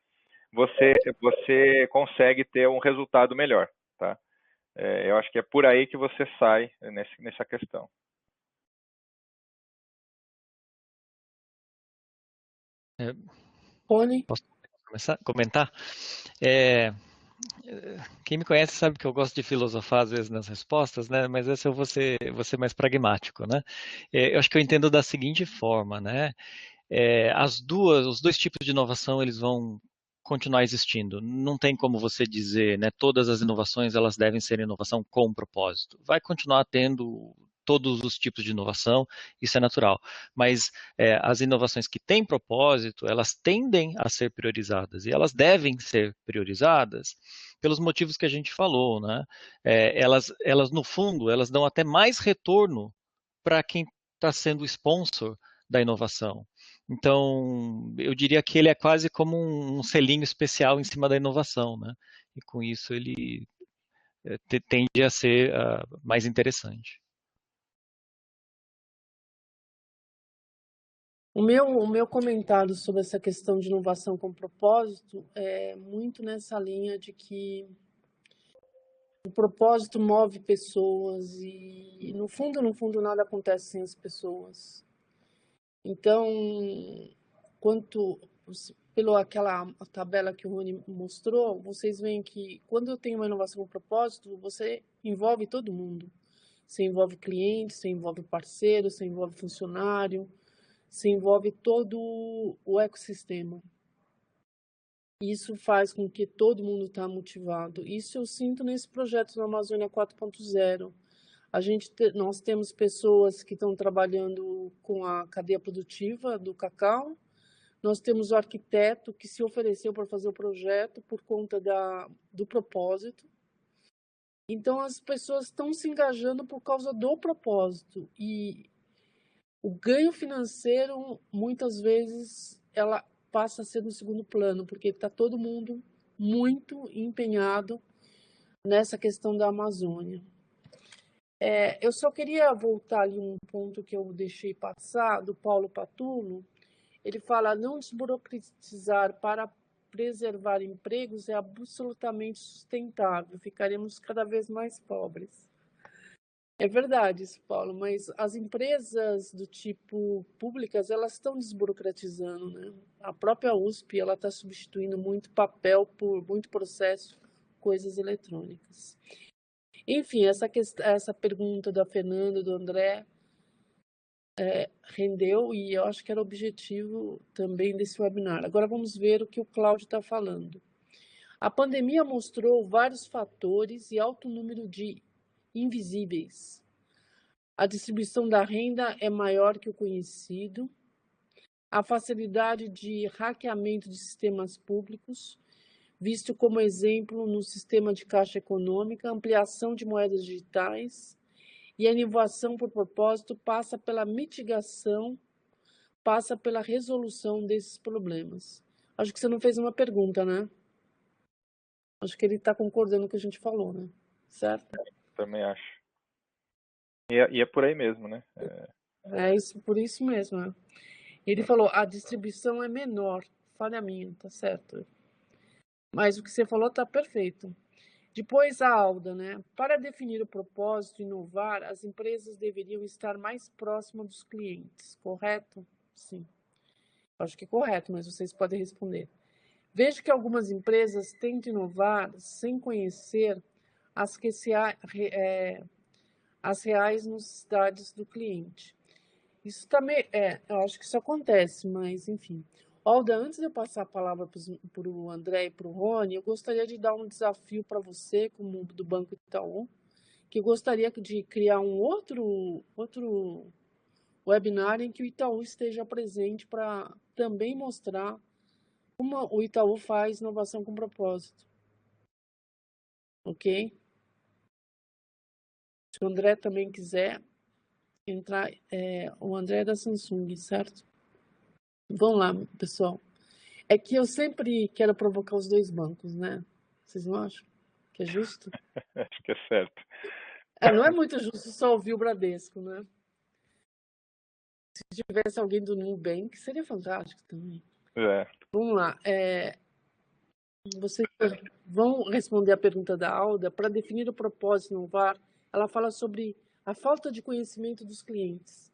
você consegue ter um resultado melhor, tá? Eu acho que é por aí que você sai nessa questão. Posso começar a comentar? Quem me conhece sabe que eu gosto de filosofar às vezes nas respostas, né? Mas essa eu vou ser mais pragmático, né? Eu acho que eu entendo da seguinte forma, né? Os dois tipos de inovação eles vão continuar existindo. Não tem como você dizer, né? Todas as inovações elas devem ser inovação com propósito. Vai continuar tendo todos os tipos de inovação, isso é natural. Mas as inovações que têm propósito, elas tendem a ser priorizadas e elas devem ser priorizadas pelos motivos que a gente falou, né? Elas no fundo, elas dão até mais retorno para quem está sendo o sponsor da inovação. Então, eu diria que ele é quase como um selinho especial em cima da inovação, né? E com isso ele tende a ser mais interessante. O meu comentário sobre essa questão de inovação com propósito é muito nessa linha de que o propósito move pessoas e no fundo, nada acontece sem as pessoas. Então, pela aquela tabela que o Rony mostrou, vocês veem que quando eu tenho uma inovação com propósito, você envolve todo mundo. Você envolve cliente, você envolve parceiro, você envolve funcionário, você envolve todo o ecossistema. Isso faz com que todo mundo está motivado. Isso eu sinto nesse projeto da Amazônia 4.0. Nós temos pessoas que estão trabalhando com a cadeia produtiva do cacau, Nós temos o arquiteto que se ofereceu para fazer o projeto por conta do propósito. Então, as pessoas estão se engajando por causa do propósito. E o ganho financeiro, muitas vezes, ela passa a ser no segundo plano, porque está todo mundo muito empenhado nessa questão da Amazônia. Eu só queria voltar ali um ponto que eu deixei passar, do Paulo Patulo. Ele fala, não desburocratizar para preservar empregos é absolutamente sustentável, ficaremos cada vez mais pobres. É verdade isso, Paulo, mas as empresas do tipo públicas, elas estão desburocratizando, né? A própria USP, ela está substituindo muito papel por muito processo, coisas eletrônicas. Enfim, essa pergunta da Fernanda, do André, rendeu e eu acho que era o objetivo também desse webinar. Agora vamos ver o que o Cláudio está falando. A pandemia mostrou vários fatores e alto número de invisíveis. A distribuição da renda é maior que o conhecido. A facilidade de hackeamento de sistemas públicos, visto como exemplo no sistema de caixa econômica, ampliação de moedas digitais, e a inovação por propósito passa pela mitigação, passa pela resolução desses problemas. Acho que você não fez uma pergunta, né? Acho que ele está concordando com o que a gente falou, né? Certo? Também acho. E é por aí mesmo, né? Isso, por isso mesmo. Né? Ele falou, a distribuição é menor. Falha minha, tá certo. Mas o que você falou está perfeito. Depois a Alda, né? Para definir o propósito e inovar, as empresas deveriam estar mais próximas dos clientes, correto? Sim. Acho que é correto, mas vocês podem responder. Vejo que algumas empresas tentam inovar sem conhecer as reais necessidades do cliente. Isso também eu acho que isso acontece, mas enfim. Alda, antes de eu passar a palavra para o André e para o Rony, eu gostaria de dar um desafio para você, como do Banco Itaú, que eu gostaria de criar um outro webinar em que o Itaú esteja presente para também mostrar como o Itaú faz inovação com propósito. Ok? Se o André também quiser entrar, o André é da Samsung, certo? Vamos lá, pessoal. É que eu sempre quero provocar os dois bancos, né? Vocês não acham que é justo? Acho que é certo. Não é muito justo só ouvir o Bradesco, né? Se tivesse alguém do Nubank, seria fantástico também. Vamos lá. Vocês vão responder a pergunta da Alda. Para definir o propósito e inovar, ela fala sobre a falta de conhecimento dos clientes.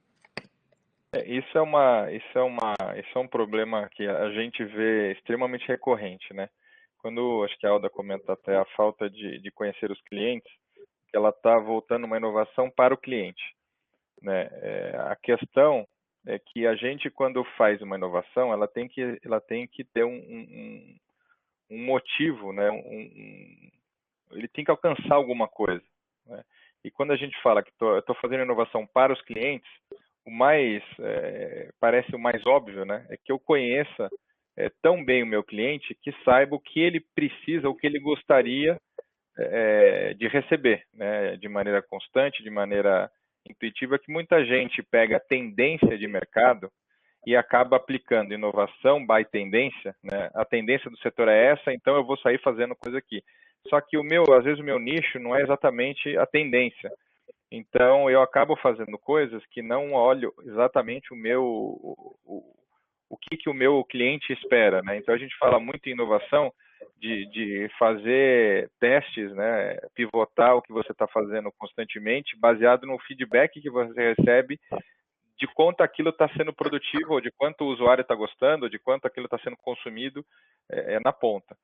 Isso é um problema que a gente vê extremamente recorrente, né? Quando acho que a Alda comenta até a falta de conhecer os clientes, que ela está voltando uma inovação para o cliente, né? A questão é que a gente, quando faz uma inovação, ela tem que ter um motivo, né? Ele tem que alcançar alguma coisa, né? E quando a gente fala que eu estou fazendo inovação para os clientes, o mais parece o mais óbvio, né? É que eu conheça tão bem o meu cliente que saiba o que ele precisa, o que ele gostaria de receber, né? De maneira constante, de maneira intuitiva, que muita gente pega a tendência de mercado e acaba aplicando inovação by tendência, né? A tendência do setor é essa, então eu vou sair fazendo coisa aqui. Só que às vezes o meu nicho não é exatamente a tendência. Então eu acabo fazendo coisas que não olho exatamente o que o meu cliente espera, né? Então a gente fala muito em inovação de fazer testes, né? Pivotar o que você está fazendo constantemente, baseado no feedback que você recebe de quanto aquilo está sendo produtivo, ou de quanto o usuário está gostando, ou de quanto aquilo está sendo consumido na ponta.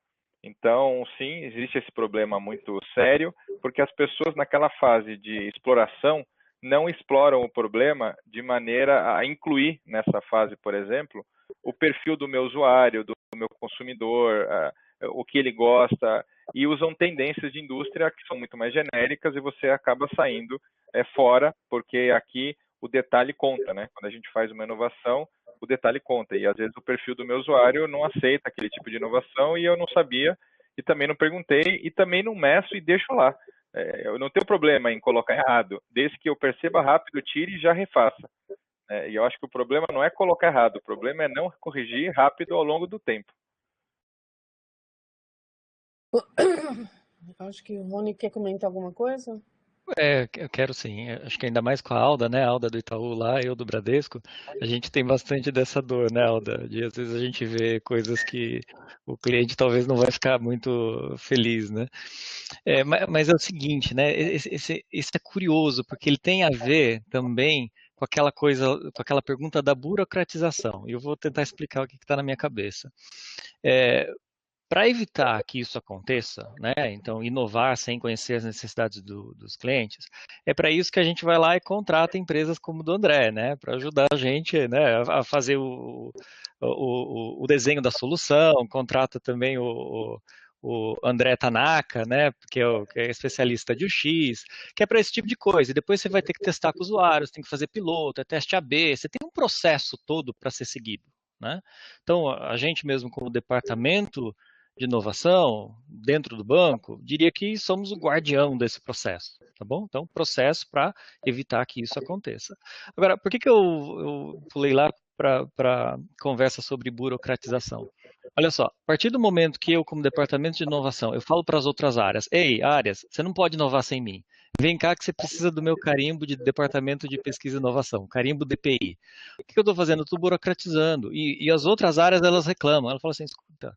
Então, sim, existe esse problema muito sério, porque as pessoas naquela fase de exploração não exploram o problema de maneira a incluir nessa fase, por exemplo, o perfil do meu usuário, do meu consumidor, o que ele gosta, e usam tendências de indústria que são muito mais genéricas e você acaba saindo fora, porque aqui o detalhe conta, né? Quando a gente faz uma inovação, o detalhe conta. E às vezes o perfil do meu usuário não aceita aquele tipo de inovação e eu não sabia e também não perguntei e também não meço e deixo lá. Eu não tenho problema em colocar errado, desde que eu perceba rápido, tire e já refaça. E eu acho que o problema não é colocar errado, o problema é não corrigir rápido ao longo do tempo. Acho que o Rony quer comentar alguma coisa. Eu quero sim. Acho que ainda mais com a Alda, né? A Alda do Itaú lá, eu do Bradesco, a gente tem bastante dessa dor, né, Alda? De às vezes a gente vê coisas que o cliente talvez não vai ficar muito feliz, né? Mas é o seguinte, né? Esse é curioso, porque ele tem a ver também com aquela coisa, com aquela pergunta da burocratização. E eu vou tentar explicar o que está na minha cabeça. Para evitar que isso aconteça, né, então inovar sem conhecer as necessidades dos clientes, é para isso que a gente vai lá e contrata empresas como o do André, né, para ajudar a gente, né, a fazer o desenho da solução, contrata também o André Tanaka, né, que é especialista de UX, que é para esse tipo de coisa. E depois você vai ter que testar com usuários, tem que fazer piloto, é teste AB, você tem um processo todo para ser seguido, né? Então, a gente mesmo como departamento de inovação dentro do banco, diria que somos o guardião desse processo, tá bom? Então, processo para evitar que isso aconteça. Agora, por que eu pulei lá para conversa sobre burocratização? Olha só, a partir do momento que eu, como departamento de inovação, eu falo para as outras áreas, ei, áreas, você não pode inovar sem mim. Vem cá que você precisa do meu carimbo de departamento de pesquisa e inovação, carimbo DPI. O que eu estou fazendo? Eu estou burocratizando. E as outras áreas, elas reclamam. Elas falam assim, escuta,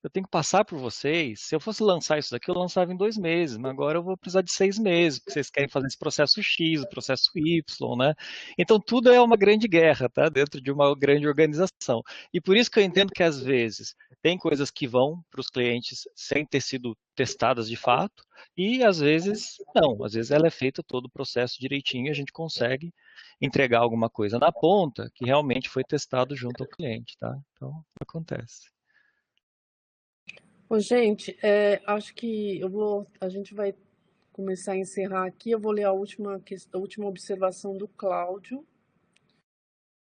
eu tenho que passar por vocês. Se eu fosse lançar isso daqui, eu lançava em 2 meses, mas agora eu vou precisar de 6 meses, porque vocês querem fazer esse processo X, o processo Y, né? Então tudo é uma grande guerra, tá? Dentro de uma grande organização. E por isso que eu entendo que às vezes tem coisas que vão para os clientes sem ter sido testadas de fato, e às vezes não. Às vezes ela é feita todo o processo direitinho e a gente consegue entregar alguma coisa na ponta que realmente foi testado junto ao cliente, tá? Então acontece. Bom, gente, acho que a gente vai começar a encerrar aqui. Eu vou ler a última observação do Cláudio.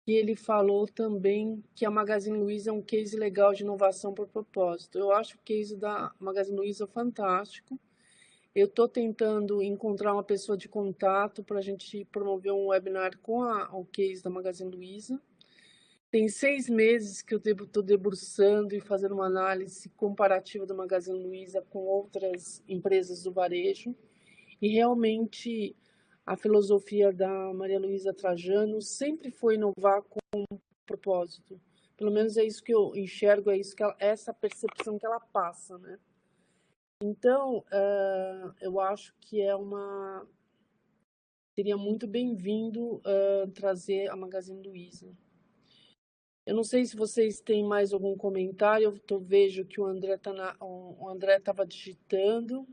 E ele falou também que a Magazine Luiza é um case legal de inovação por propósito. Eu acho o case da Magazine Luiza fantástico. Eu estou tentando encontrar uma pessoa de contato para a gente promover um webinar com o case da Magazine Luiza. Tem 6 meses que eu estou debruçando e fazendo uma análise comparativa da Magazine Luiza com outras empresas do varejo. E realmente a filosofia da Maria Luísa Trajano sempre foi inovar com propósito. Pelo menos é isso que eu enxergo, é isso que essa percepção que ela passa, né? Então, eu acho que seria muito bem-vindo trazer a Magazine Luiza. Eu não sei se vocês têm mais algum comentário. Eu vejo que o André estava digitando.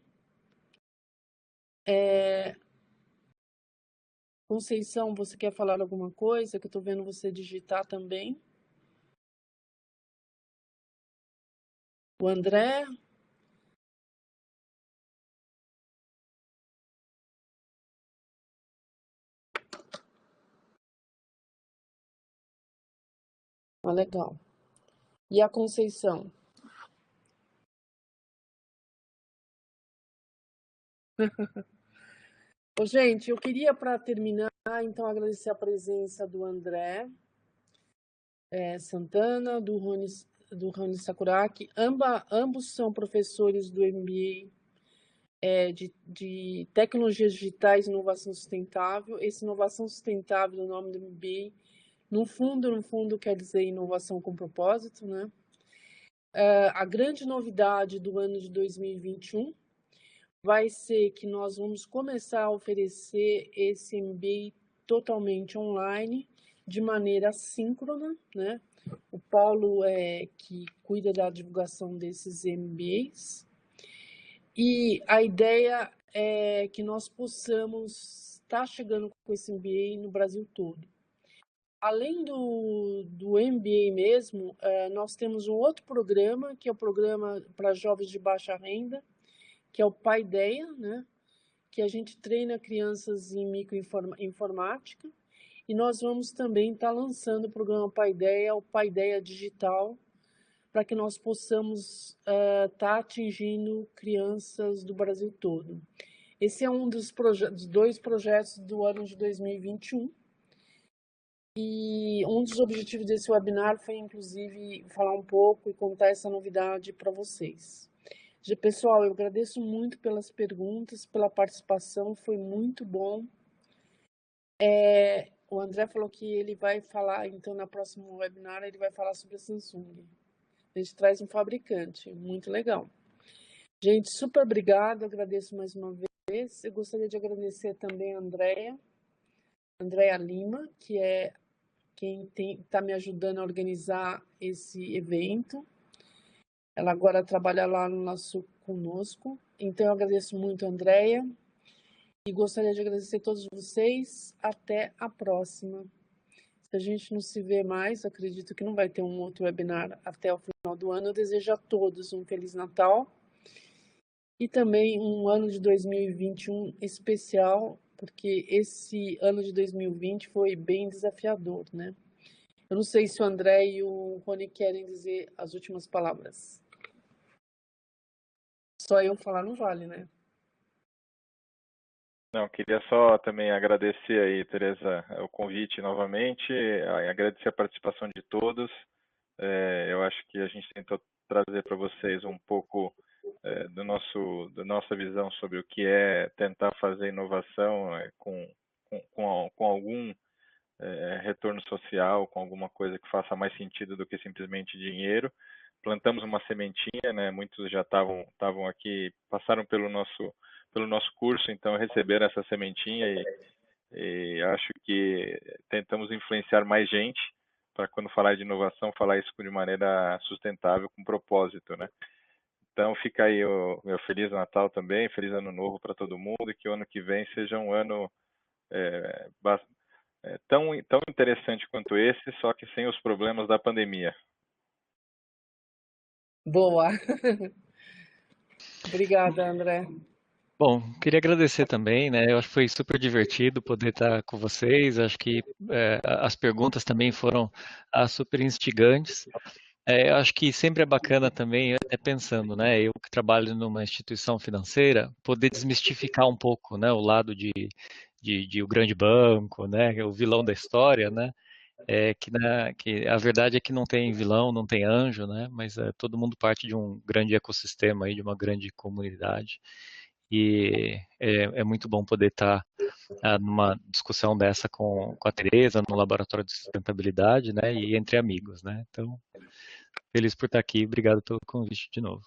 Conceição, você quer falar alguma coisa? Que eu estou vendo você digitar também. O André? Legal. E a Conceição? Ô, gente, eu queria, para terminar, então, agradecer a presença do André Santana, do Rony Sakuraki. Ambos são professores do MBA de Tecnologias Digitais e Inovação Sustentável. Esse Inovação Sustentável, o nome do MBA, no fundo, quer dizer inovação com propósito, né? A grande novidade do ano de 2021 vai ser que nós vamos começar a oferecer esse MBA totalmente online, de maneira síncrona, né? O Paulo que cuida da divulgação desses MBAs. E a ideia é que nós possamos estar chegando com esse MBA no Brasil todo. Além do MBA mesmo, nós temos um outro programa, que é o programa para jovens de baixa renda, que é o Paideia, né? Que a gente treina crianças em microinformática. E nós vamos também estar lançando o programa Paideia, o Paideia Digital, para que nós possamos estar atingindo crianças do Brasil todo. Esse é um dos dois projetos do ano de 2021. E um dos objetivos desse webinar foi, inclusive, falar um pouco e contar essa novidade para vocês. Pessoal, eu agradeço muito pelas perguntas, pela participação, foi muito bom. O André falou que ele vai falar, então, na próxima webinar, ele vai falar sobre a Samsung. A gente traz um fabricante, muito legal. Gente, super obrigada, agradeço mais uma vez. Eu gostaria de agradecer também a Andréa Lima, que é quem está me ajudando a organizar esse evento. Ela agora trabalha lá conosco. Então, eu agradeço muito a Andréa e gostaria de agradecer a todos vocês. Até a próxima. Se a gente não se vê mais, acredito que não vai ter um outro webinar até o final do ano. Eu desejo a todos um Feliz Natal e também um ano de 2021 especial, porque esse ano de 2020 foi bem desafiador, né? Eu não sei se o André e o Rony querem dizer as últimas palavras. Só eu falar não vale, né? Não, queria só também agradecer aí, Tereza, o convite novamente, agradecer a participação de todos. Eu acho que a gente tentou trazer para vocês um pouco da nossa visão sobre o que é tentar fazer inovação com algum retorno social, com alguma coisa que faça mais sentido do que simplesmente dinheiro. Plantamos uma sementinha, né? Muitos já estavam aqui, passaram pelo nosso curso, então receberam essa sementinha e acho que tentamos influenciar mais gente para, quando falar de inovação, falar isso de maneira sustentável, com propósito, né? Então fica aí o meu Feliz Natal também, Feliz Ano Novo para todo mundo e que o ano que vem seja um ano tão interessante quanto esse, só que sem os problemas da pandemia. Boa! Obrigada, André. Bom, queria agradecer também, né? Eu acho que foi super divertido poder estar com vocês. Acho que as perguntas também foram super instigantes. Eu acho que sempre é bacana também, até pensando, né? Eu que trabalho numa instituição financeira, poder desmistificar um pouco, né? O lado de o grande banco, né? O vilão da história, né? Que a verdade é que não tem vilão, não tem anjo, né? Mas todo mundo parte de um grande ecossistema aí, de uma grande comunidade. E é muito bom poder estar numa discussão dessa com a Tereza, no Laboratório de Sustentabilidade, né? E entre amigos, né? Então, feliz por estar aqui. Obrigado pelo convite de novo.